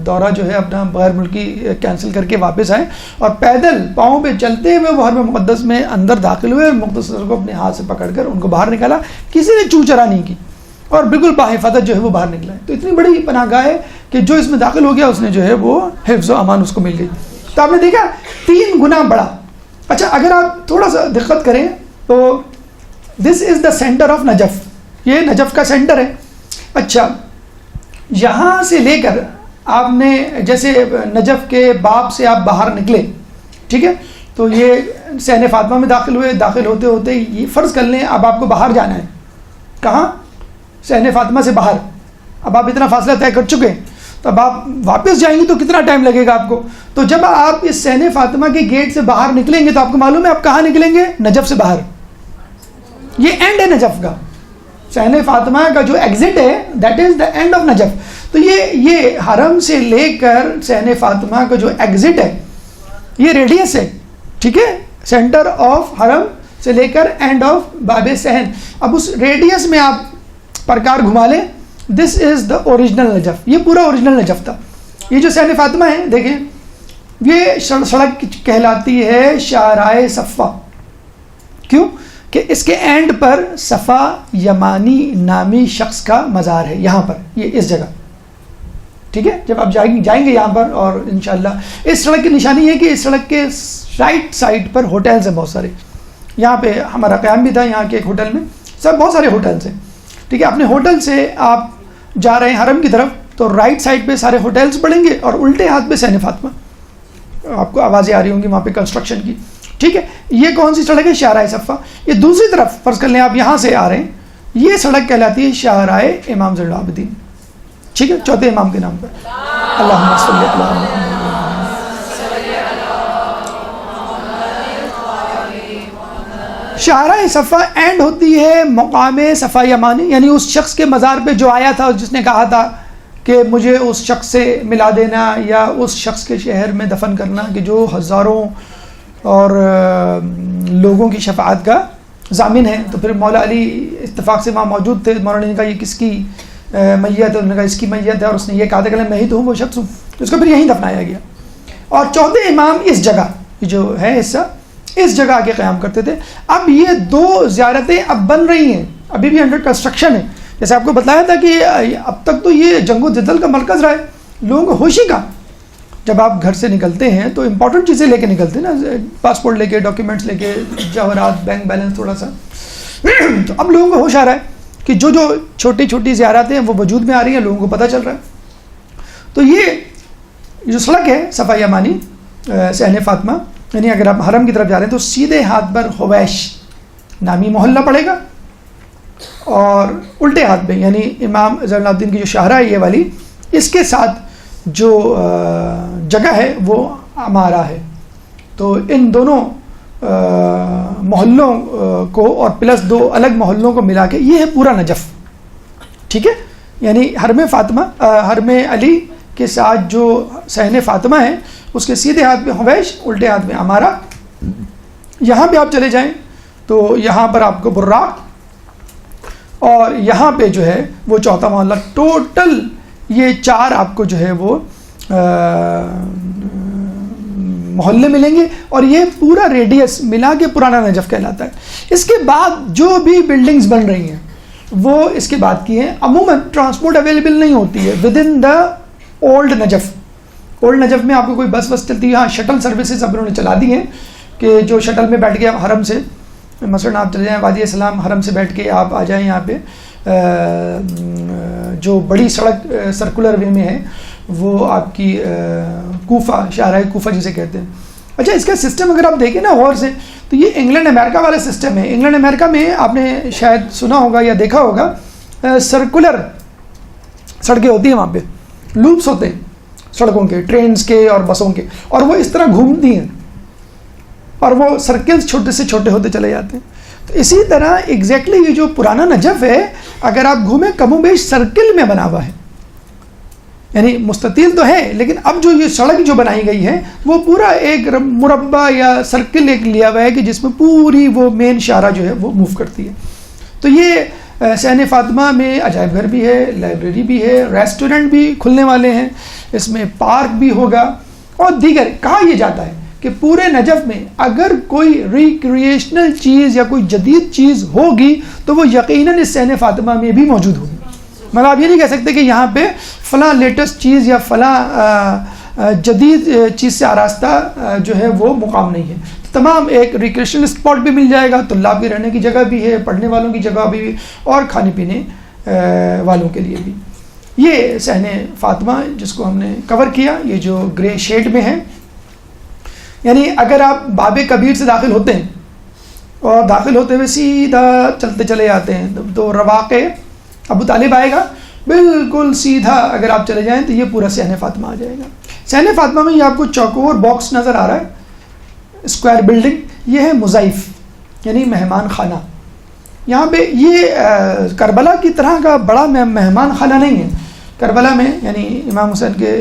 دورہ جو ہے اپنا غیر ملکی کینسل کر کے واپس آئے، اور پیدل پاؤں پہ چلتے ہوئے وہ حرم مقدس میں اندر داخل ہوئے، اور مقتدی صدر کو اپنے ہاتھ سے پکڑ کر ان کو باہر نکالا، کسی نے چو چرا نہیں کی، اور بالکل باحفاظت جو ہے وہ باہر نکلا ہے۔ تو اتنی بڑی پناہ گاہ ہے کہ جو اس میں داخل ہو گیا اس نے جو ہے وہ حفظ و امان اس کو مل گئی۔ تو آپ نے دیکھا 3 گنا بڑا۔ اچھا اگر آپ تھوڑا سا دقت کریں تو دس از دا سینٹر آف نجف، یہ نجف کا سینٹر ہے۔ اچھا یہاں سے لے کر آپ نے جیسے نجف کے باب سے آپ باہر نکلے، ٹھیک ہے، تو یہ صحن فاطمہ میں داخل ہوئے، داخل ہوتے ہوتے یہ فرض کر لیں اب آپ کو باہر جانا ہے، کہاں، صحن فاطمہ سے باہر، اب آپ اتنا فاصلہ طے کر چکے ہیں، تو اب آپ واپس جائیں گے تو کتنا ٹائم لگے گا آپ کو؟ تو جب آپ اس صحن فاطمہ کے گیٹ سے باہر نکلیں گے تو آپ کو معلوم ہے آپ کہاں نکلیں گے، نجف سے باہر، یہ اینڈ ہے نجف کا، صحن فاطمہ کا جو ایگزٹ ہے that is the and of Najaf. تو یہ حرم سے لے کر صحن فاطمہ کا جو ایگزٹ ہے یہ ریڈیس ہے، ٹھیک ہے، سینٹر آف حرم سے لے کر اینڈ آف باب صحن۔ اب اس ریڈیس میں آپ پرکار گھما لیں، دس از دا اوریجنل نجف، یہ پورا اوریجنل نجف تھا۔ یہ جو صحن فاطمہ ہے دیکھیں، یہ سڑک کہلاتی ہے شاہراہ صفا، کیوں کہ اس کے اینڈ پر صفا یمانی نامی شخص کا مزار ہے، یہاں پر، یہ اس جگہ، ٹھیک ہے۔ جب آپ جائیں گے یہاں پر، اور انشاءاللہ اس سڑک کی نشانی ہے کہ اس سڑک کے رائٹ سائڈ پر ہوٹلز ہیں بہت سارے، یہاں پہ ہمارا قیام بھی تھا یہاں کے ایک ہوٹل میں، سب بہت سارے ہوٹلز ہیں، ٹھیک ہے۔ اپنے ہوٹل سے آپ جا رہے ہیں حرم کی طرف تو رائٹ سائڈ پہ سارے ہوٹلز پڑیں گے، اور الٹے ہاتھ پہ صحن فاطمہ، آپ کو آوازیں آ رہی ہوں گی وہاں پہ کنسٹرکشن کی، ٹھیک ہے۔ یہ کون سی سڑک ہے، شاہراہ صفا۔ یہ دوسری طرف فرض کر لیں آپ یہاں سے آ رہے ہیں، یہ سڑک کہلاتی ہے شاہراہ امام زین العابدین، ٹھیک ہے، چوتھے امام کے نام پر، اللہم صلی اللہ علیہ وسلم۔ شاہراہ صفا اینڈ ہوتی ہے مقام صفا یمانی، یعنی اس شخص کے مزار پہ جو آیا تھا، جس نے کہا تھا کہ مجھے اس شخص سے ملا دینا یا اس شخص کے شہر میں دفن کرنا کہ جو ہزاروں اور لوگوں کی شفاعت کا ضامن ہے۔ تو پھر مولا علی اتفاق سے وہاں موجود تھے. مولانا نے کہا یہ کس کی میت ہے؟ انہوں نے کہا اس کی میت ہے, اور اس نے یہ کہا تھا کہ میں ہی تو ہوں وہ شخص ہوں. اس کو پھر یہیں دفنایا گیا. اور 14 امام اس جگہ جو ہے حصہ اس جگہ آ کے قیام کرتے تھے. اب یہ 2 زیارتیں اب بن رہی ہیں, ابھی بھی انڈر کنسٹرکشن ہے. جیسے آپ کو بتایا تھا کہ اب تک تو یہ جنگ و جدل کا مرکز رہا ہے, لوگوں کو ہوش ہی کا. جب آپ گھر سے نکلتے ہیں تو امپورٹنٹ چیزیں لے کے نکلتے ہیں نا, پاسپورٹ لے کے, ڈاکیومنٹس لے کے, جواہرات, بینک بیلنس تھوڑا سا. تو اب لوگوں کو ہوش آ رہا ہے کہ جو چھوٹی چھوٹی زیارتیں ہیں وہ وجود میں آ رہی ہیں, لوگوں کو پتہ چل رہا ہے. تو یہ جو سڑک ہے صفا یمانی صحن فاطمہ, یعنی اگر آپ حرم کی طرف جا رہے ہیں تو سیدھے ہاتھ پر حویش نامی محلہ پڑے گا, اور الٹے ہاتھ پہ یعنی امام زین العابدین کی جو شاہراہ ہے یہ والی, اس کے ساتھ جو جگہ ہے وہ عمارہ ہے. تو ان دونوں محلوں کو اور پلس 2 الگ محلوں کو ملا کے یہ ہے پورا نجف. ٹھیک ہے, یعنی حرم فاطمہ, حرم علی کے ساتھ جو صحن فاطمہ ہے اس کے سیدھے ہاتھ پہ حویش, الٹے ہاتھ پہ عمارہ. یہاں پہ آپ چلے جائیں تو یہاں پر آپ کو براق, اور یہاں پہ جو ہے وہ چوتھا محلہ. ٹوٹل یہ 4 آپ کو جو ہے وہ محلے ملیں گے, اور یہ پورا ریڈیس ملا کے پرانا نجف کہلاتا ہے. اس کے بعد جو بھی بلڈنگز بن رہی ہیں وہ اس کے بعد کی ہیں. عموماً ٹرانسپورٹ اویلیبل نہیں ہوتی ہے with in the old Najaf. Old Najaf میں آپ کو کوئی بس چلتی ہے, ہاں شٹل سروسز اب انہوں نے چلا دی ہیں کہ جو شٹل میں بیٹھ کے حرم سے مثلاً آپ چلے جائیں وادی اسلام, حرم سے بیٹھ کے آپ آ جائیں یہاں پہ جو بڑی سڑک سرکولر وے میں ہے وہ آپ کی کوفہ, شاہراہ کوفہ جسے کہتے ہیں. اچھا, اس کا سسٹم اگر آپ دیکھیں نا غور سے تو یہ انگلینڈ امریکہ والا سسٹم ہے. انگلینڈ امریکہ میں آپ نے شاید سنا ہوگا یا دیکھا ہوگا, سرکولر سڑکیں ہوتی ہیں وہاں پہ, لوپس ہوتے ہیں سڑکوں کے, ٹرینز کے اور بسوں کے, اور وہ اس طرح گھومتی ہیں اور وہ سرکلز چھوٹے سے چھوٹے ہوتے چلے جاتے ہیں. تو اسی طرح ایگزیکٹلی یہ جو پرانا نجف ہے اگر آپ گھومیں کم و بیش سرکل میں بنا ہوا ہے, یعنی مستطیل تو ہے لیکن اب جو یہ سڑک جو بنائی گئی ہے وہ پورا ایک مربع یا سرکل ایک لیا ہوا ہے کہ جس میں پوری وہ مین شاہراہ جو ہے وہ موو کرتی ہے. تو یہ صحن فاطمہ میں عجائب گھر بھی ہے, لائبریری بھی ہے, ریسٹورنٹ بھی کھلنے والے ہیں, اس میں پارک بھی ہوگا اور دیگر. کہا یہ جاتا ہے کہ پورے نجف میں اگر کوئی ریکریشنل چیز یا کوئی جدید چیز ہوگی تو وہ یقیناً اس صحن فاطمہ میں بھی موجود ہوگی. مطلب آپ یہ نہیں کہہ سکتے کہ یہاں پہ فلاں لیٹسٹ چیز یا فلاں جدید چیز سے آراستہ جو ہے وہ مقام نہیں ہے. تمام ایک ریکریشنل اسپاٹ بھی مل جائے گا, طلاب کے رہنے کی جگہ بھی ہے, پڑھنے والوں کی جگہ بھی, اور کھانے پینے والوں کے لیے بھی. یہ صحن فاطمہ جس کو ہم نے کور کیا, یہ جو گرے شیڈ میں ہے, یعنی اگر آپ باب کبیر سے داخل ہوتے ہیں اور داخل ہوتے ہوئے سیدھا چلتے چلے جاتے ہیں تو رواق ابو طالب آئے گا, بالکل سیدھا اگر آپ چلے جائیں تو یہ پورا صحن فاطمہ آ جائے گا. صحن فاطمہ میں یہ آپ کو چوکور باکس نظر آ رہا ہے, اسکوائر بلڈنگ, یہ ہے مضیف یعنی مہمان خانہ. یہاں پہ یہ کربلا کی طرح کا بڑا مہمان خانہ نہیں ہے. کربلا میں یعنی امام حسین کے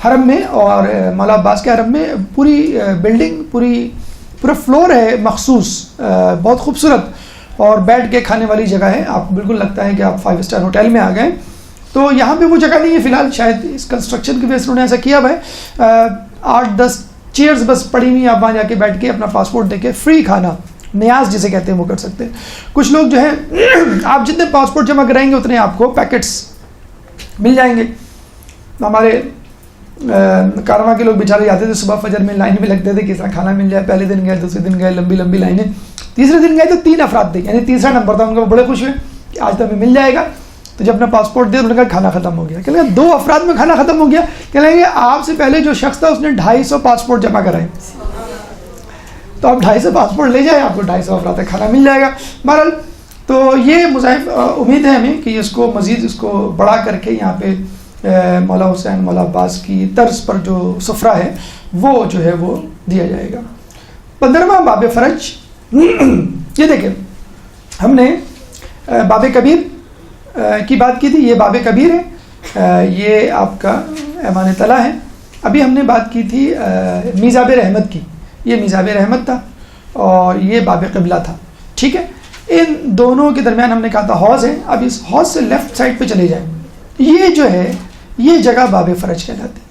حرم میں اور مولا عباس کے حرم میں پوری بلڈنگ, پورا فلور ہے مخصوص, بہت خوبصورت, اور بیٹھ کے کھانے والی جگہ ہے. آپ کو بالکل لگتا ہے کہ آپ 5 اسٹار ہوٹل میں آ گئے. تو یہاں پہ وہ جگہ نہیں ہے فی الحال, شاید اس کنسٹرکشن کی وجہ سے انہوں نے ایسا کیا ہوا ہے. 8-10 چیئرز بس پڑی ہوئی, آپ وہاں جا کے بیٹھ کے اپنا پاسپورٹ دے کے فری کھانا, نیاز جسے کہتے ہیں وہ کر سکتے ہیں. کچھ لوگ جو ہے آپ جتنے پاسپورٹ جمع کرائیں گے اتنے آپ کو پیکٹس مل جائیں گے. ہمارے کارواں کے لوگ بیچارے جاتے تھے صبح فجر میں لائن میں لگتے تھے, کس طرح کھانا مل جائے. پہلے دن گئے, دوسرے دن گئے, لمبی لمبی لائنیں. تیسرے دن گئے تو 3 افراد تھے, یعنی تیسرا نمبر تھا ان کا. وہ بڑے خوش ہوئے کہ آج تو ہمیں مل جائے گا. تو جب اپنا پاسپورٹ دیا انہوں نے کہا کھانا ختم ہو گیا. کہ 2 افراد میں کھانا ختم ہو گیا. کہنے لگے آپ سے پہلے جو شخص تھا اس نے 250 پاسپورٹ جمع کرائے, تو آپ 250 پاسپورٹ لے جائیں, آپ کو 250 افراد تک کھانا مل جائے گا. بہرحال تو یہ مضاعف امید ہے ہمیں کہ اس کو مزید اس کو بڑا کر کے یہاں پہ مولا حسین مولا عباس کی طرز پر جو سفرہ ہے وہ جو ہے وہ دیا جائے گا. 15واں باب فرج. یہ دیکھیں ہم نے باب کبیر کی بات کی تھی, یہ باب کبیر ہے, یہ آپ کا ایمان طلع ہے. ابھی ہم نے بات کی تھی میزاب رحمت کی, یہ میزاب رحمت تھا اور یہ باب قبلہ تھا. ٹھیک ہے, ان دونوں کے درمیان ہم نے کہا تھا حوض ہے. اب اس حوض سے لیفٹ سائڈ پہ چلے جائیں, یہ جو ہے یہ جگہ باب فرج کہلاتی ہے,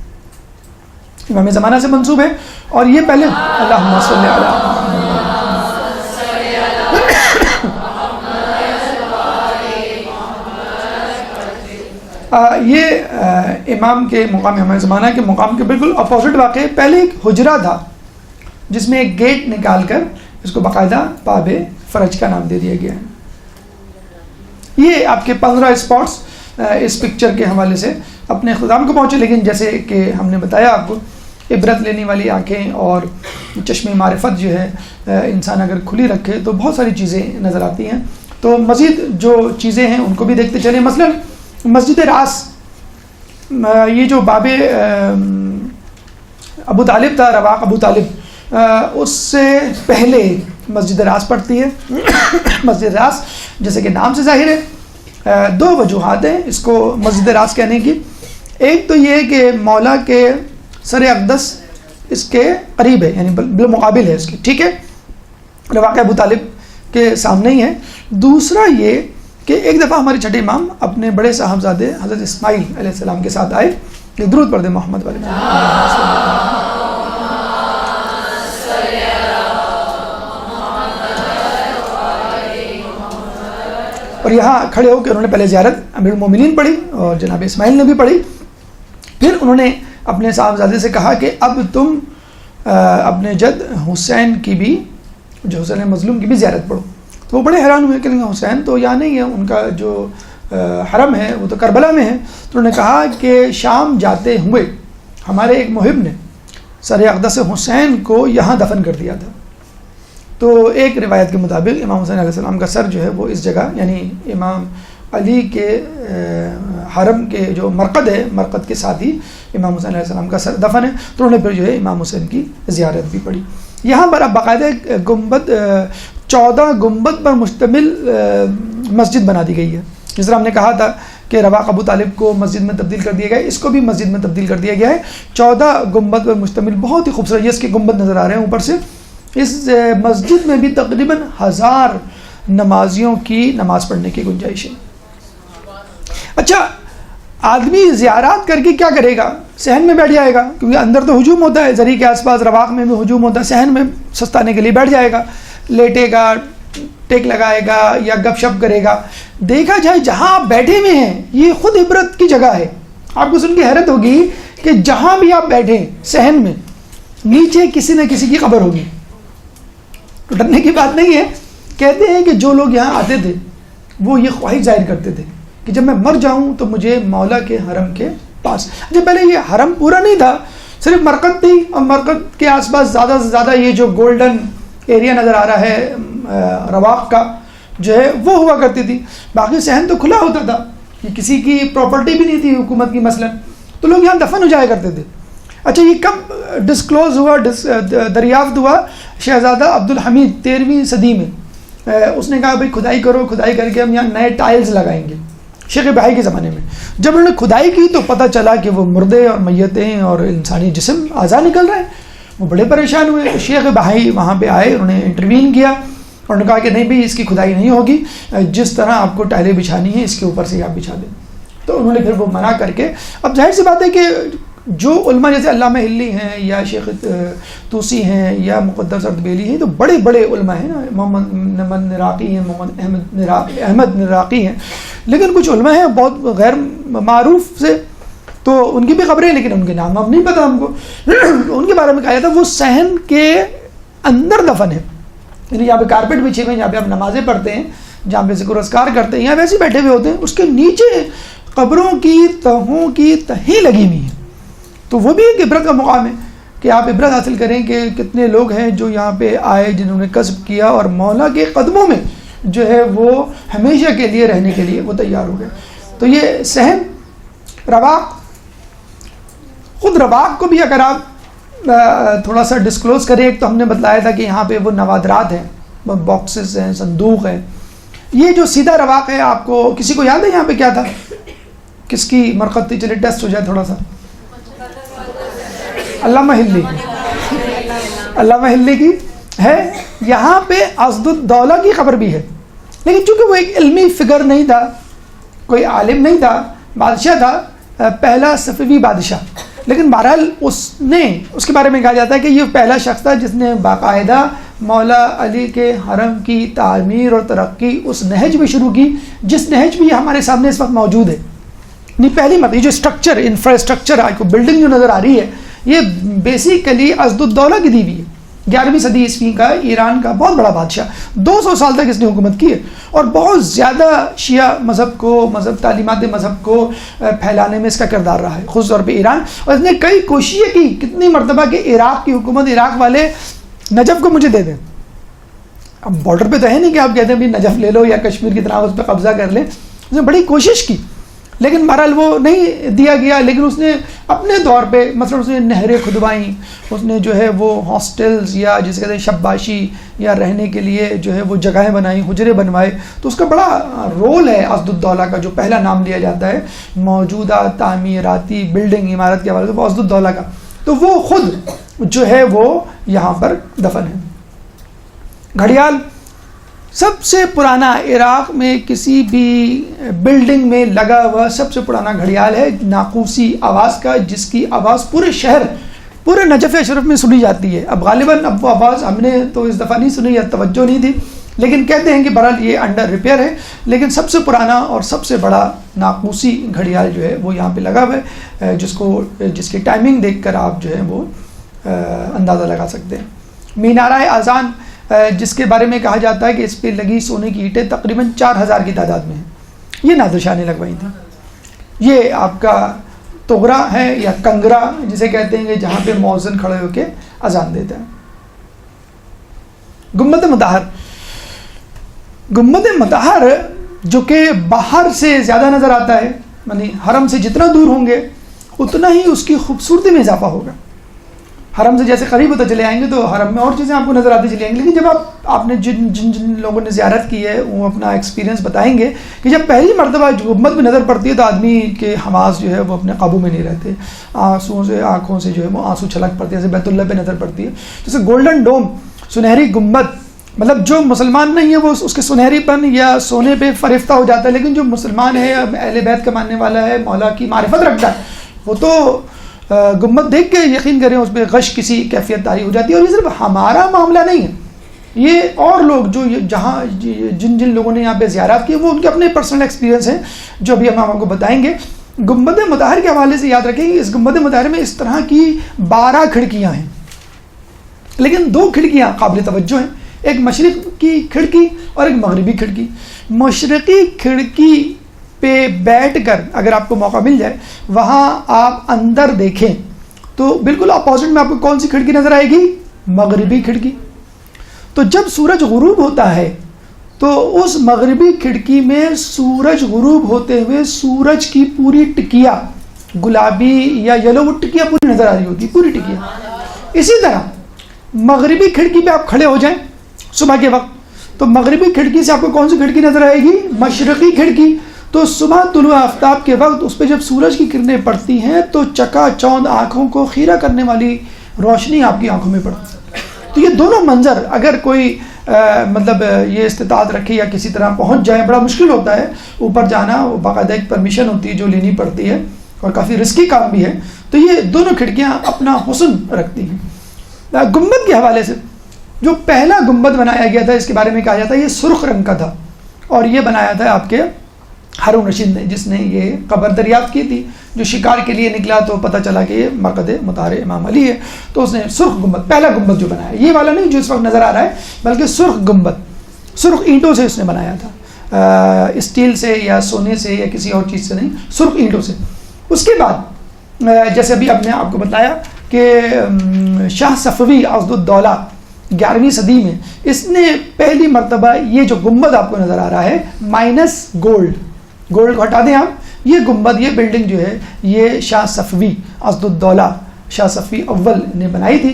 امام زمانہ سے منسوب ہے. اور یہ پہلے اللہم صلی علی یہ امام کے مقام, امام زمانہ کے مقام کے بالکل اپوزٹ واقع ہے. پہلے ایک حجرہ تھا جس میں ایک گیٹ نکال کر اس کو باقاعدہ باب فرج کا نام دے دیا گیا ہے. یہ آپ کے 15 اسپاٹس اس پکچر کے حوالے سے اپنے اختتام کو پہنچے, لیکن جیسے کہ ہم نے بتایا آپ کو, عبرت لینے والی آنکھیں اور چشم معرفت جو ہے انسان اگر کھلی رکھے تو بہت ساری چیزیں نظر آتی ہیں. تو مزید جو چیزیں ہیں ان کو بھی دیکھتے چلیں. مثلا مسجد راس, یہ جو باب ابو طالب تھا, رواق ابو طالب, اس سے پہلے مسجد راس پڑتی ہے. مسجد راس جیسے کہ نام سے ظاہر ہے, 2 وجوہات ہیں اس کو مسجد راس کہنے کی. ایک تو یہ کہ مولا کے سر اقدس اس کے قریب ہے, یعنی بالمقابل ہے اس کے, ٹھیک ہے, رواق ابو طالب کے سامنے ہی ہے. دوسرا یہ کہ ایک دفعہ ہمارے چھٹے امام اپنے بڑے صاحبزادے حضرت اسماعیل علیہ السلام کے ساتھ آئے. کہ درود پڑھ دیں محمد والے. اور یہاں کھڑے ہو کے انہوں نے پہلے زیارت امیر المومنین پڑھی اور جناب اسماعیل نے بھی پڑھی. پھر انہوں نے اپنے صاحبزادے سے کہا کہ اب تم اپنے جد حسین کی بھی, جو حسین مظلوم کی بھی زیارت پڑھو. تو وہ بڑے حیران ہوئے کہ حسین تو یہاں نہیں ہے, ان کا جو حرم ہے وہ تو کربلا میں ہے. تو انہوں نے کہا کہ شام جاتے ہوئے ہمارے ایک محب نے سر اقدس حسین کو یہاں دفن کر دیا تھا. تو ایک روایت کے مطابق امام حسین علیہ السلام کا سر جو ہے وہ اس جگہ, یعنی امام علی کے حرم کے جو مرقد ہے, مرقد کے ساتھ ہی امام حسین علیہ السلام کا سر دفن ہے. تو انہوں نے پھر جو ہے امام حسین کی زیارت بھی پڑھی. یہاں پر اب باقاعدہ گنبد 14 گنبد پر مشتمل مسجد بنا دی گئی ہے. جس طرح ہم نے کہا تھا کہ رواق ابو طالب کو مسجد میں تبدیل کر دیا گیا ہے, اس کو بھی مسجد میں تبدیل کر دیا گیا ہے. 14 گنبد پر مشتمل بہت ہی خوبصورت یہ اس کے گنبد نظر آ رہے ہیں اوپر سے. اس مسجد میں بھی تقریباً 1000 نمازیوں کی نماز پڑھنے کی گنجائش ہے. اچھا, آدمی زیارات کر کے کیا کرے گا؟ صحن میں بیٹھ جائے گا, کیونکہ اندر تو ہجوم ہوتا ہے, زری کے آس پاس رواق میں بھی ہجوم ہوتا ہے. صحن میں سستانے کے لیے بیٹھ جائے گا, لیٹے گا, ٹیک لگائے گا یا گپ شپ کرے گا. دیکھا جائے جہاں آپ بیٹھے ہوئے ہیں یہ خود عبرت کی جگہ ہے. آپ کو سن کے حیرت ہوگی کہ جہاں بھی آپ بیٹھے صحن میں نیچے کسی نہ کسی کی قبر ہوگی. تو ڈرنے کی بات نہیں ہے. کہتے ہیں کہ جو لوگ یہاں آتے تھے وہ یہ خواہش ظاہر کرتے تھے کہ جب میں مر جاؤں تو مجھے مولا کے حرم کے پاس. جب پہلے یہ حرم پورا نہیں تھا, صرف مرقد تھی, اور مرقد کے آس پاس زیادہ سے زیادہ یہ جو گولڈن ایریا نظر آ رہا ہے رواق کا جو ہے وہ ہوا کرتی تھی. باقی صحن تو کھلا ہوتا تھا, یہ کسی کی پراپرٹی بھی نہیں تھی حکومت کی مثلا. تو لوگ یہاں دفن ہو جایا کرتے تھے. اچھا, یہ کب ڈسکلوز ہوا, دریافت ہوا؟ شہزادہ عبد الحمید 13ویں صدی میں. اس نے کہا بھائی کھدائی کرو, کھدائی کر کے ہم یہاں نئے ٹائلز لگائیں گے. شیخ بہائی کے زمانے میں جب انہوں نے کھدائی کی تو پتہ چلا کہ وہ مردے اور میتیں اور انسانی جسم اعضاء نکل رہے ہیں. وہ بڑے پریشان ہوئے. شیخ بہائی وہاں پہ آئے, انہوں نے انٹروین کیا اور انہوں نے کہا کہ نہیں بھائی اس کی کھدائی نہیں ہوگی, جس طرح آپ کو ٹائلیں بچھانی ہیں اس کے اوپر سے ہی آپ بچھا دیں. تو انہوں نے پھر وہ منع کر کے, اب ظاہر سی بات ہے کہ جو علماء جیسے علامہ ہلی ہیں یا شیخ توسی ہیں یا مقدس اردبیلی ہیں, تو بڑے بڑے علماء ہیں نا, محمد نراقی ہیں, محمد احمد نراقی ہیں, لیکن کچھ علماء ہیں بہت غیر معروف سے, تو ان کی بھی خبریں لیکن ان کے نام اب نہیں پتہ ہم کو. ان کے بارے میں کہا جاتا ہے وہ صحن کے اندر دفن ہے, یعنی جہاں پہ کارپیٹ بچھے ہوئے ہیں, جہاں پہ آپ نمازیں پڑھتے ہیں, جہاں پہ ذکر و اذکار کرتے ہیں, یہاں ویسے بیٹھے ہوئے ہوتے ہیں, اس کے نیچے قبروں کی تہوں کی تہیں لگی ہوئی ہیں. تو وہ بھی ایک عبرت کا مقام ہے کہ آپ عبرت حاصل کریں کہ کتنے لوگ ہیں جو یہاں پہ آئے, جنہوں نے کسب کیا اور مولا کے قدموں میں جو ہے وہ ہمیشہ کے لیے رہنے کے لیے وہ تیار ہو گئے. تو یہ صحن رواق, خود رواق کو بھی اگر آپ تھوڑا سا ڈسکلوز کریں, ایک تو ہم نے بتلایا تھا کہ یہاں پہ وہ نوادرات ہیں, باکسز ہیں, صندوق ہے. یہ جو سیدھا رواق ہے, آپ کو کسی کو یاد ہے یہاں پہ کیا تھا, کس کی مرقد تھی؟ چلے ٹیسٹ ہو جائے تھوڑا سا. علامہ ہلی, علامہ ہلی کی ہے. یہاں پہ اسد الدولہ کی قبر بھی ہے. لیکن چونکہ وہ ایک علمی فگر نہیں تھا، کوئی عالم نہیں تھا، بادشاہ تھا، پہلا صفوی بادشاہ، لیکن بہرحال اس کے بارے میں کہا جاتا ہے کہ یہ پہلا شخص تھا جس نے باقاعدہ مولا علی کے حرم کی تعمیر اور ترقی اس نہج میں شروع کی جس نہج بھی ہمارے سامنے اس وقت موجود ہے. نہیں پہلی مرتبہ یہ جو اسٹرکچر انفراسٹرکچر آپ کو بلڈنگ جو نظر آ رہی ہے یہ بیسیکلی اسدالدولہ کی دی ہوئی ہے. 11ویں صدی عیسوی کا ایران کا بہت بڑا بادشاہ، 200 سال تک اس نے حکومت کی ہے اور بہت زیادہ شیعہ مذہب تعلیمات مذہب کو پھیلانے میں اس کا کردار رہا ہے، خصوص طور پہ ایران. اور اس نے کئی کوششیں کی کتنی مرتبہ کہ عراق کی حکومت، عراق والے نجف کو مجھے دے دیں. اب بارڈر پہ تو ہے نہیں کہ آپ کہتے ہیں بھی نجف لے لو یا کشمیر کی طرح اس پہ قبضہ کر لیں. اس نے بڑی کوشش کی لیکن بہرحال وہ نہیں دیا گیا. لیکن اس نے اپنے طور پہ مثلا اس نے نہریں کھدوائیں، اس نے جو ہے وہ ہاسٹلز یا جسے کہتے ہیں شباشی یا رہنے کے لیے جو ہے وہ جگہیں بنائیں، حجرے بنوائے. تو اس کا بڑا رول ہے اسدالدولہ کا، جو پہلا نام لیا جاتا ہے موجودہ تعمیراتی بلڈنگ عمارت کے حوالے سے وہ اسدالدولہ کا. تو وہ خود جو ہے وہ یہاں پر دفن ہے. گھڑیال سب سے پرانا عراق میں کسی بھی بلڈنگ میں لگا ہوا سب سے پرانا گھڑیال ہے ناقوسی آواز کا، جس کی آواز پورے شہر، پورے نجف اشرف میں سنی جاتی ہے. اب غالباً اب وہ آواز ہم نے تو اس دفعہ نہیں سنی یا توجہ نہیں دی، لیکن کہتے ہیں کہ بہرحال یہ انڈر ریپیئر ہے. لیکن سب سے پرانا اور سب سے بڑا ناقوسی گھڑیال جو ہے وہ یہاں پہ لگا ہوا ہے، جس کی ٹائمنگ دیکھ کر آپ جو ہے وہ اندازہ لگا سکتے ہیں. مینارہ اذان جس کے بارے میں کہا جاتا ہے کہ اس پہ لگی سونے کی اینٹیں تقریباً 4000 کی تعداد میں ہیں، یہ نادر شاہ نے لگوائی تھی. یہ آپ کا تغرا ہے یا کنگرا جسے کہتے ہیں کہ جہاں پہ مؤذن کھڑے ہو کے اذان دیتا ہے. گنبد مطہر، گنبد مطہر جو کہ باہر سے زیادہ نظر آتا ہے، یعنی حرم سے جتنا دور ہوں گے اتنا ہی اس کی خوبصورتی میں اضافہ ہوگا. حرم سے جیسے قریب ہوتا چلے آئیں گے تو حرم میں اور چیزیں آپ کو نظر آتی چلی آئیں گی. لیکن جب آپ نے جن لوگوں نے زیارت کی ہے وہ اپنا ایکسپیرینس بتائیں گے کہ جب پہلی مرتبہ گنبد میں نظر پڑتی ہے تو آدمی کے حواس جو ہے وہ اپنے قابو میں نہیں رہتے، آنکھوں سے جو ہے وہ آنسو چھلک پڑتی ہے. جیسے بیت اللہ پہ نظر پڑتی ہے، جیسے گولڈن ڈوم، سنہری گنبد، مطلب جو مسلمان نہیں ہے وہ اس کے سنہری پن یا سونے پہ فریفتہ ہو جاتا ہے، لیکن جو مسلمان ہے، اہل بیت کا ماننے والا ہے، مولا کی معرفت رکھتا ہے، وہ تو گنبد دیکھ کے یقین کریں اس پہ غش کسی کیفیت طاری ہو جاتی ہے. اور یہ صرف ہمارا معاملہ نہیں ہے، یہ اور لوگ جو جہاں جن لوگوں نے یہاں پہ زیارات کی وہ ان کے اپنے پرسنل ایکسپیرینس ہیں جو ابھی ہم آپ کو بتائیں گے. گنبد مطہر کے حوالے سے یاد رکھیں کہ اس گنبد مطہر میں اس طرح کی 12 کھڑکیاں ہیں، لیکن 2 کھڑکیاں قابل توجہ ہیں، ایک مشرق کی کھڑکی اور ایک مغربی کھڑکی. مشرقی کھڑکی پہ بیٹھ کر اگر آپ کو موقع مل جائے وہاں آپ اندر دیکھیں تو بالکل اپوزٹ میں آپ کو کون سی کھڑکی نظر آئے گی؟ مغربی کھڑکی. تو جب سورج غروب ہوتا ہے تو اس مغربی کھڑکی میں سورج غروب ہوتے ہوئے سورج کی پوری ٹکیا گلابی یا یلو وہ ٹکیا پوری نظر آ رہی ہوتی، پوری ٹکیا. اسی طرح مغربی کھڑکی پہ آپ کھڑے ہو جائیں صبح کے وقت تو مغربی کھڑکی سے آپ کو کون سی کھڑکی نظر آئے گی؟ مشرقی کھڑکی. تو صبح طلوع آفتاب کے وقت اس پہ جب سورج کی کرنیں پڑتی ہیں تو چکا چوند آنکھوں کو خیرہ کرنے والی روشنی آپ کی آنکھوں میں پڑتی ہے. تو یہ دونوں منظر اگر کوئی مطلب یہ استطاعت رکھے یا کسی طرح پہنچ جائے، بڑا مشکل ہوتا ہے اوپر جانا، باقاعدہ ایک پرمیشن ہوتی ہے جو لینی پڑتی ہے اور کافی رسکی کام بھی ہے. تو یہ دونوں کھڑکیاں اپنا حسن رکھتی ہیں. گنبد کے حوالے سے جو پہلا گنبد بنایا گیا تھا اس کے بارے میں کہا جاتا ہے یہ سرخ رنگ کا تھا اور یہ بنایا تھا آپ کے ہارون رشید نے، جس نے یہ قبر دریافت کی تھی. جو شکار کے لیے نکلا تو پتہ چلا کہ یہ مرقد مطہر امام علی ہے، تو اس نے سرخ گنبد، پہلا گنبد جو بنایا، یہ والا نہیں جو اس وقت نظر آ رہا ہے، بلکہ سرخ گنبد، سرخ اینٹوں سے اس نے بنایا تھا، اسٹیل سے یا سونے سے یا کسی اور چیز سے نہیں، سرخ اینٹوں سے. اس کے بعد جیسے ابھی آپ نے آپ کو بتایا کہ شاہ صفوی اسدالدولہ 11ویں صدی میں اس نے پہلی مرتبہ یہ جو گنبد آپ کو نظر آ رہا ہے مائنس گولڈ کو ہٹا دیں آپ، یہ گنبد، یہ بلڈنگ جو ہے یہ شاہ صفوی اسدالدولہ شاہ صفوی اول نے بنائی تھی.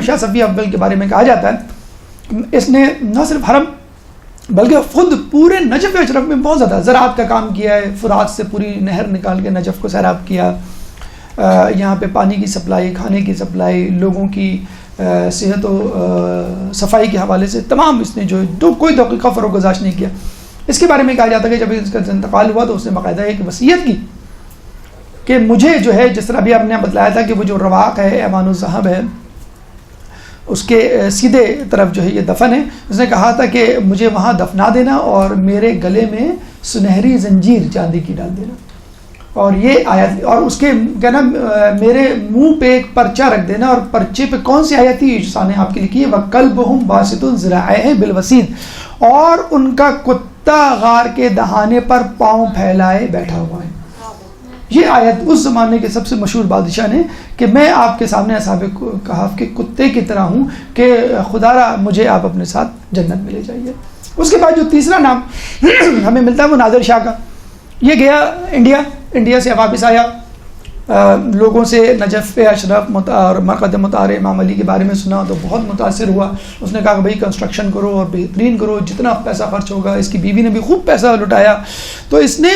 شاہ صفوی اول کے بارے میں کہا جاتا ہے اس نے نہ صرف حرم بلکہ خود پورے نجف اشرف میں بہت زیادہ زراعت کا کام کیا ہے. فرات سے پوری نہر نکال کے نجف کو سیراب کیا، یہاں پہ پانی کی سپلائی، کھانے کی سپلائی، لوگوں کی صحت و صفائی کے حوالے سے تمام اس نے جو کوئی دقیقہ فروغ گزاشت نہیں کیا. اس کے بارے میں کہا جاتا ہے کہ جب اس کا انتقال ہوا تو اس نے باقاعدہ ایک وصیت کی کہ مجھے جو ہے جس طرح بھی آپ نے بتلایا تھا کہ وہ جو رواق ہے ایوان الذہب ہے اس کے سیدھے طرف جو ہے یہ دفن ہے, اس نے کہا تھا کہ مجھے وہاں دفنا دینا اور میرے گلے میں سنہری زنجیر چاندی کی ڈال دینا, اور یہ آیت اور اس کے کہنا میرے منہ پہ ایک پرچہ رکھ دینا, اور پرچے پہ کون سی آیت تھی جو نے آپ کی لکھی ہے, وَكَلْبُهُمْ بَاسِطٌ ذِرَاعَيْهِ بِالْوَسِيدِ, اور ان کا کتا غار کے دہانے پر پاؤں پھیلائے بیٹھا ہوا ہے. یہ آیت اس زمانے کے سب سے مشہور بادشاہ نے کہ میں آپ کے سامنے اصحاب کہف کے کتے کی طرح ہوں کہ خدا را مجھے آپ اپنے ساتھ جنت میں لے جائیے. اس کے بعد جو تیسرا نام ہمیں ملتا ہے وہ نادر شاہ کا. یہ گیا انڈیا سے واپس آیا, لوگوں سے نجف اشرف اور مرقد مطہر امام علی کے بارے میں سنا تو بہت متاثر ہوا. اس نے کہا کہ بھائی کنسٹرکشن کرو اور بہترین کرو, جتنا پیسہ خرچ ہوگا. اس کی بیوی نے بھی خوب پیسہ لٹایا, تو اس نے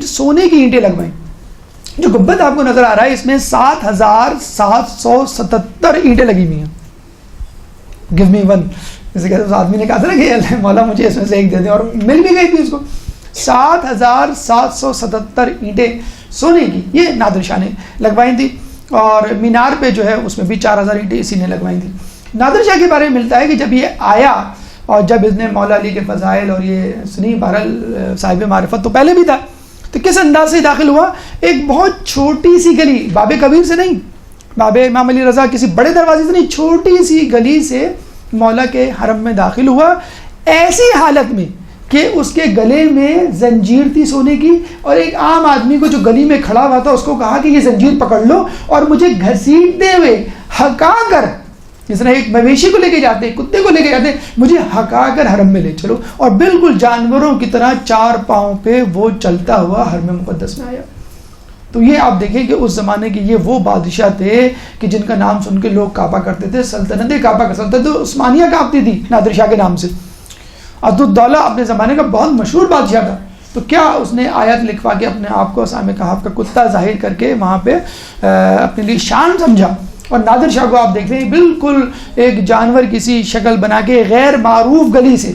سونے کی اینٹیں لگوائیں. جو گنبد آپ کو نظر آ رہا ہے اس میں 7,777 اینٹیں لگی ہوئی ہیں. گیو می ون, جیسے کہ اس آدمی نے کہا تھا نا کہ مولا مجھے اس میں سے ایک دے دیں, اور مل بھی گئی تھی اس کو. 7,777 اینٹیں سونے کی یہ نادر شاہ نے لگوائی تھی, اور مینار پہ جو ہے اس میں بھی 4,000 اینٹیں اسی نے لگوائی تھی. نادر شاہ کے بارے میں ملتا ہے کہ جب یہ آیا اور جب اس نے مولا علی کے فضائل اور یہ سنی, بہرحال صاحب معرفت تو پہلے بھی تھا, تو کس انداز سے داخل ہوا, ایک بہت چھوٹی سی گلی, باب کبیر سے نہیں, باب امام علی رضا کسی بڑے دروازے سے نہیں, چھوٹی سی گلی سے مولا کے حرم میں داخل ہوا, ایسی حالت میں کہ اس کے گلے میں زنجیر تھی سونے کی, اور ایک عام آدمی کو جو گلی میں کھڑا ہوا تھا اس کو کہا کہ یہ زنجیر پکڑ لو اور مجھے گھسیٹتے ہوئے ہکا کر, جس طرح ایک مویشی کو لے کے جاتے ہیں, کتے کو لے کے جاتے ہیں, مجھے ہکا کر حرم میں لے چلو, اور بالکل جانوروں کی طرح 4 پاؤں پہ وہ چلتا ہوا حرم مقدس میں آیا. تو یہ آپ دیکھیں کہ اس زمانے کے یہ وہ بادشاہ تھے کہ جن کا نام سن کے لوگ کعبہ کرتے تھے. سلطنت کعبہ کر سلطنت عثمانیہ کانپتی تھی نادر شاہ کے نام سے. عبدالدولہ اپنے زمانے کا بہت مشہور بادشاہ تھا, تو کیا اس نے آیت لکھوا کے اپنے آپ کو اصحاب کہف کا کتا ظاہر کر کے وہاں پہ اپنے لیے شان سمجھا. اور نادر شاہ کو آپ دیکھتے ہیں بالکل ایک جانور کسی شکل بنا کے غیر معروف گلی سے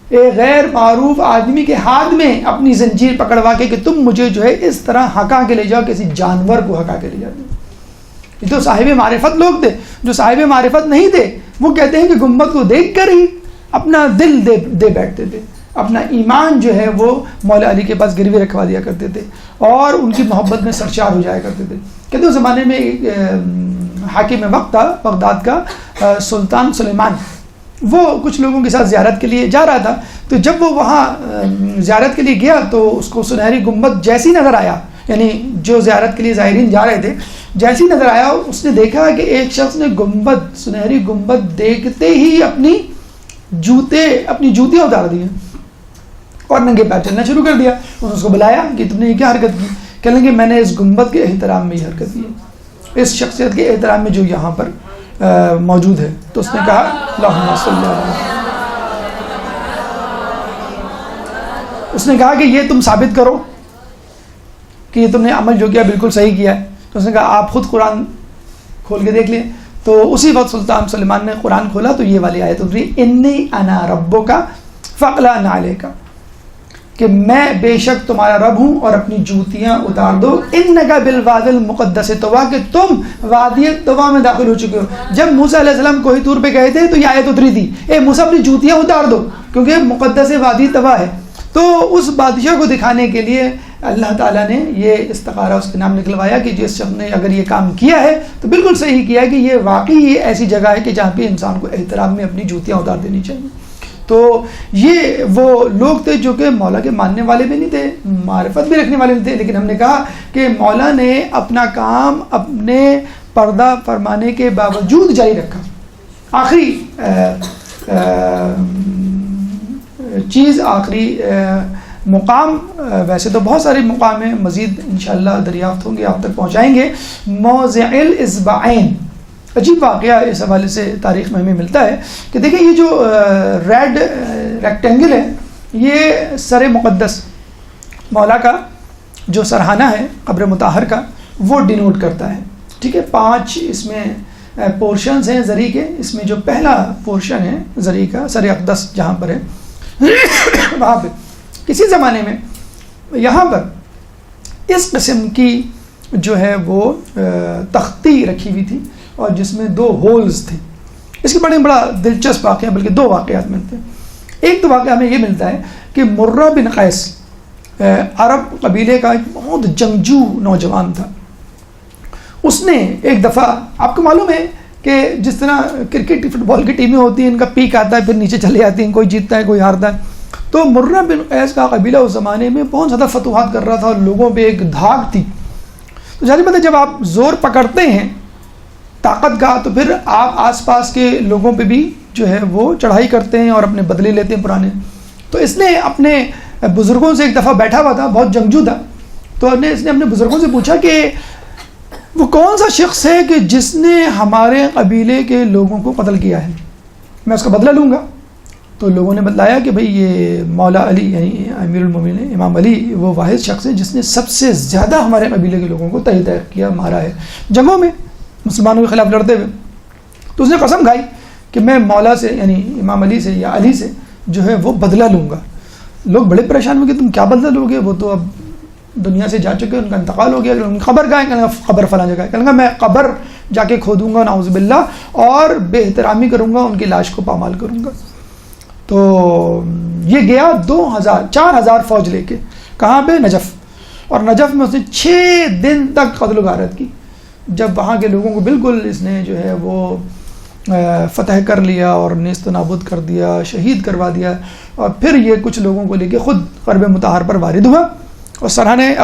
ایک غیر معروف آدمی کے ہاتھ میں اپنی زنجیر پکڑوا کے کہ تم مجھے جو ہے اس طرح ہکا کے لے جاؤ, کسی جانور کو ہکا کے لے جاتے. یہ تو صاحب معرفت لوگ تھے. جو صاحب معرفت نہیں تھے وہ کہتے ہیں کہ گنبد کو دیکھ کر ہی اپنا دل دے بیٹھتے تھے, اپنا ایمان جو ہے وہ مولا علی کے پاس گروی رکھوا دیا کرتے تھے, اور ان کی محبت میں سرشار ہو جایا کرتے تھے. کہتے ہیں اس زمانے میں حاکم وقت تھا بغداد کا سلطان سلیمان, وہ کچھ لوگوں کے ساتھ زیارت کے لیے جا رہا تھا. تو جب وہ وہاں زیارت کے لیے گیا تو اس کو سنہری گنبد جیسی نظر آیا, یعنی جو زیارت کے لیے زائرین جا رہے تھے جیسی نظر آیا, اس نے دیکھا کہ ایک شخص نے گنبد سنہری گنبد دیکھتے ہی اپنی جوتیاں اتار دی اور ننگے پیر چلنا شروع کر دیا. اس کو بلایا کہ تم نے یہ کیا حرکت کی؟ کہنے لگے میں نے اس گنبد کے احترام میں یہ حرکت کی, اس شخصیت کے احترام میں جو یہاں پر موجود ہے. تو اس نے کہا اللہم صلی اللہ, اس نے کہا کہ یہ تم ثابت کرو کہ یہ تم نے عمل جو کیا بالکل صحیح کیا ہے. تو اس نے کہا آپ خود قرآن کھول کے دیکھ لیں. تو اسی وقت سلطان سلیمان نے قرآن کھولا تو یہ والی آیت اتری, انی انا ربک فاغلظ علیک, کہ میں بے شک تمہارا رب ہوں اور اپنی جوتیاں اتار دو. انک بالوادی المقدس طویٰ, کہ تم وادی طویٰ میں داخل ہو چکے ہو. جب موسیٰ علیہ السلام کوہ طور پہ گئے تھے تو یہ آیت اتری تھی, اے موسیٰ اپنی جوتیاں اتار دو کیونکہ مقدس وادی طویٰ ہے. تو اس بادشاہ کو دکھانے کے لیے اللہ تعالیٰ نے یہ استخارہ اس کے نام نکلوایا کہ جس شخص نے اگر یہ کام کیا ہے تو بالکل صحیح کیا ہے کہ یہ واقعی یہ ایسی جگہ ہے کہ جہاں پہ انسان کو احترام میں اپنی جوتیاں اتار دینی چاہیے. تو یہ وہ لوگ تھے جو کہ مولا کے ماننے والے بھی نہیں تھے, معرفت بھی رکھنے والے نہیں تھے, لیکن ہم نے کہا کہ مولا نے اپنا کام اپنے پردہ فرمانے کے باوجود جاری رکھا. آخری چیز, آخری مقام, ویسے تو بہت سارے مقام ہیں, مزید انشاءاللہ دریافت ہوں گے, آپ تک پہنچائیں گے. موضع الاصبعین, عجیب واقعہ اس حوالے سے تاریخ میں ہمیں ملتا ہے کہ دیکھیں یہ جو ریڈ ریکٹینگل ہے یہ سر مقدس مولا کا جو سرحانہ ہے قبر مطہر کا وہ ڈینوٹ کرتا ہے. ٹھیک ہے, 5 اس میں پورشنز ہیں زری کے. اس میں جو پہلا پورشن ہے زری کا سر اقدس جہاں پر ہے وہاں پہ کسی زمانے میں یہاں پر اس قسم کی جو ہے وہ تختی رکھی ہوئی تھی اور جس میں 2 ہولز تھے. اس کی بڑا دلچسپ واقعہ بلکہ 2 واقعات ملتے ہیں. ایک تو واقعہ ہمیں یہ ملتا ہے کہ مرہ بن قیس عرب قبیلے کا ایک بہت جنگجو نوجوان تھا. اس نے ایک دفعہ آپ کو معلوم ہے کہ جس طرح کرکٹ فٹ بال کی ٹیمیں ہوتی ہیں ان کا پیک آتا ہے پھر نیچے چلے جاتی ہیں, کوئی جیتتا ہے کوئی ہارتا ہے. تو مرہ بن قیس کا قبیلہ اس زمانے میں بہت زیادہ فتوحات کر رہا تھا اور لوگوں پہ ایک دھاک تھی. تو ظاہر بات ہے جب آپ زور پکڑتے ہیں طاقت کا تو پھر آپ آس پاس کے لوگوں پہ بھی جو ہے وہ چڑھائی کرتے ہیں اور اپنے بدلے لیتے ہیں پرانے. تو اس نے اپنے بزرگوں سے ایک دفعہ بیٹھا ہوا تھا, بہت جنگجو تھا, تو اس نے اپنے بزرگوں سے پوچھا کہ وہ کون سا شخص ہے کہ جس نے ہمارے قبیلے کے لوگوں کو قتل کیا ہے, میں اس کا بدلہ لوں گا. تو لوگوں نے بتلایا کہ بھئی یہ مولا علی یعنی امیر المومنین امام علی وہ واحد شخص ہے جس نے سب سے زیادہ ہمارے قبیلے کے لوگوں کو تہی کیا, مارا ہے جنگوں میں مسلمانوں کے خلاف لڑتے ہوئے. تو اس نے قسم کھائی کہ میں مولا سے یعنی امام علی سے یا علی سے جو ہے وہ بدلہ لوں گا. لوگ بڑے پریشان ہوئے کہ تم کیا بدلہ لو گے, وہ تو اب دنیا سے جا چکے, ان کا انتقال ہو گیا, ان کی قبر کہاں ہے, کہنے گا قبر فلاں جگہ ہے, کہنے گا میں قبر جا کے کھودوں گا نعوذ باللہ اور بے احترامی کروں گا, ان کی لاش کو پامال کروں گا. تو یہ گیا 4,000 فوج لے کے کہاں پہ, نجف, اور نجف میں اس نے 6 دن تک قتل و غارت کی. جب وہاں کے لوگوں کو بالکل اس نے جو ہے وہ فتح کر لیا اور نیست و نابود کر دیا, شہید کروا دیا, اور پھر یہ کچھ لوگوں کو لے کے خود قرب مطہر پر وارد ہوا اور سرائے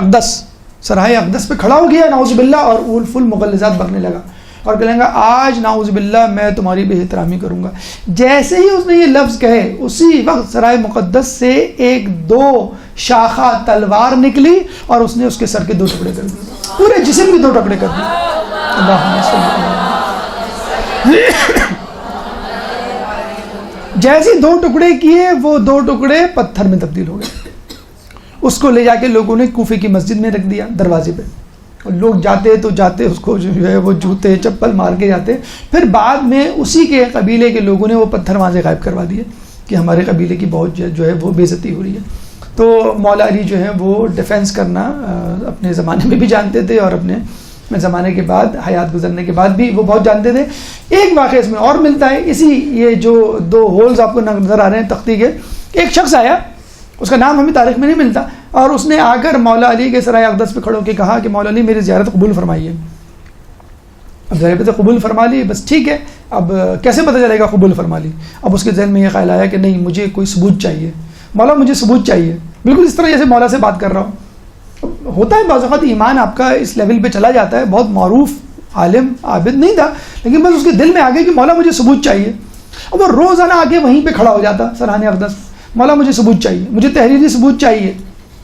اقدس پہ کھڑا ہو گیا نعوذ باللہ, اور اول فل مغلظات بکنے لگا اور کہنے گا آج نعوذ باللہ میں تمہاری بے احترامی کروں گا. جیسے ہی اس نے یہ لفظ کہے اسی وقت سرائے مقدس سے 1-2 شاخہ تلوار نکلی اور اس نے اس کے سر کے 2 ٹکڑے کر دیے, پورے جسم کے 2 ٹکڑے کر دیے. اللہم صلی اللہ جیسے 2 ٹکڑے کیے وہ 2 ٹکڑے پتھر میں تبدیل ہو گئے. اس کو لے جا کے لوگوں نے کوفے کی مسجد میں رکھ دیا دروازے پہ, اور لوگ جاتے اس کو جو ہے وہ جوتے چپل مار کے جاتے. پھر بعد میں اسی کے قبیلے کے لوگوں نے وہ پتھر وہاں سے غائب کروا دیے کہ ہمارے قبیلے کی بہت جو ہے وہ بے عزتی ہو رہی ہے. تو مولا علی جو ہے وہ ڈیفینس کرنا اپنے زمانے میں بھی جانتے تھے اور اپنے زمانے کے بعد حیات گزرنے کے بعد بھی وہ بہت جانتے تھے. ایک واقعہ اس میں اور ملتا ہے, اسی یہ جو 2 ہولز آپ کو نظر آ رہے ہیں تختی کے, ایک شخص آیا, اس کا نام ہمیں تاریخ میں نہیں ملتا, اور اس نے آ کر مولا علی کے سرائے اقدس پہ کھڑو کے کہا کہ مولا علی میری زیارت قبول فرمائیے. اب ظاہر قبول فرما لی, بس ٹھیک ہے, اب کیسے پتہ چلے گا قبول فرما لی. اب اس کے ذہن میں یہ خیال آیا کہ نہیں مجھے کوئی ثبوت چاہیے, مولا مجھے ثبوت چاہیے, بالکل اس طرح جیسے مولا سے بات کر رہا ہوں. ہوتا ہے بعض اوقات ایمان آپ کا اس لیول پہ چلا جاتا ہے, بہت معروف عالم عابد نہیں تھا لیکن بس اس کے دل میں آ گیا کہ مولا مجھے ثبوت چاہیے. اور وہ روزانہ آگے وہیں پہ کھڑا ہو جاتا سرحان اقدس, مولا مجھے ثبوت چاہیے, مجھے تحریری ثبوت چاہیے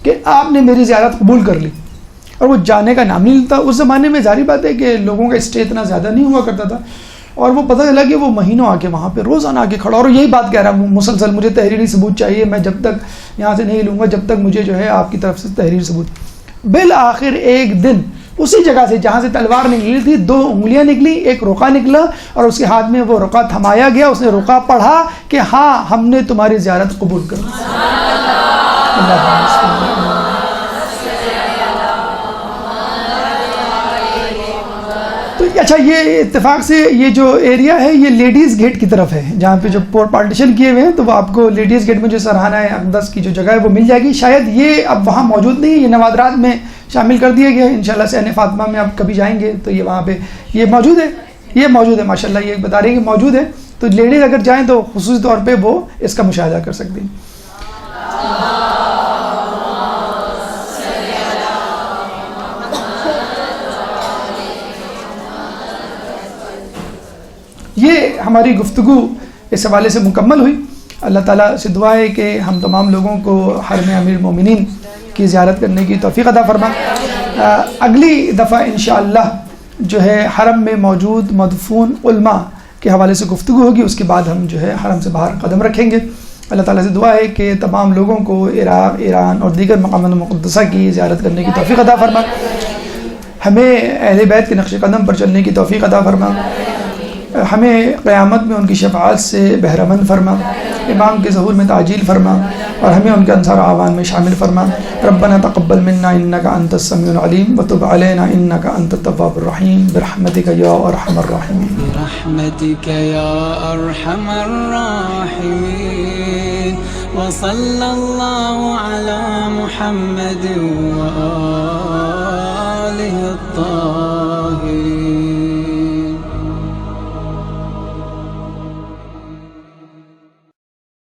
کہ آپ نے میری زیارت قبول کر لی. اور وہ جانے کا نام نہیں لیتا. اس زمانے میں ظاہری بات ہے کہ لوگوں کا اسٹے اتنا زیادہ نہیں ہوا کرتا تھا, اور وہ پتہ چلا کہ وہ مہینوں آ کے وہاں پہ روزانہ آ کے کھڑا, اور یہی بات کہہ رہا ہوں مسلسل مجھے تحریری ثبوت چاہیے, میں جب تک یہاں سے نہیں لوں گا جب تک مجھے جو ہے آپ کی طرف سے تحریری ثبوت. بالآخر ایک دن اسی جگہ سے جہاں سے تلوار نکلی تھی 2 انگلیاں نکلی, ایک رقعہ نکلا اور اس کے ہاتھ میں وہ رقعہ تھمایا گیا. اس نے رقعہ پڑھا کہ ہاں ہم نے تمہاری زیارت قبول کر لی. تو اچھا یہ اتفاق سے یہ جو ایریا ہے یہ لیڈیز گیٹ کی طرف ہے, جہاں پہ جو پارٹیشن کیے ہوئے ہیں, تو وہ آپ کو لیڈیز گیٹ میں جو سرحانہ اقدس کی جو جگہ ہے وہ مل جائے گی. شاید یہ اب وہاں موجود نہیں ہے, یہ نوادرات میں شامل کر دیا گیا ہے. انشاءاللہ صحن فاطمہ میں آپ کبھی جائیں گے تو یہ وہاں پہ یہ موجود ہے ماشاءاللہ, یہ بتا رہی ہے کہ موجود ہے. تو لیڈیز اگر جائیں تو خصوصی طور پہ وہ اس کا مشاہدہ کر سکتے ہیں. یہ ہماری گفتگو اس حوالے سے مکمل ہوئی. اللہ تعالیٰ سے دعا ہے کہ ہم تمام لوگوں کو حرم امیر المومنین کی زیارت کرنے کی توفیق عطا فرما. اگلی دفعہ انشاءاللہ جو ہے حرم میں موجود مدفون علماء کے حوالے سے گفتگو ہوگی, اس کے بعد ہم جو ہے حرم سے باہر قدم رکھیں گے. اللہ تعالیٰ سے دعا ہے کہ تمام لوگوں کو عراق, ایران اور دیگر مقامات مقدسہ کی زیارت کرنے کی توفیق عطا فرما. ہمیں اہل بیت کے نقش قدم پر چلنے کی توفیق عطا فرما. ہمیں قیامت میں ان کی شفاعت سے بہرمند فرما، امام کے ظہور میں تعجیل فرما، اور ہمیں ان کے انصار اعوان میں شامل فرما۔ ربنا تقبل منا انک انت السمیع العلیم وتب علینا انک انت التواب الرحیم برحمتک یا ارحم الراحمین۔ برحمتك يا أرحم الراحمين، وصلى الله على محمد وآله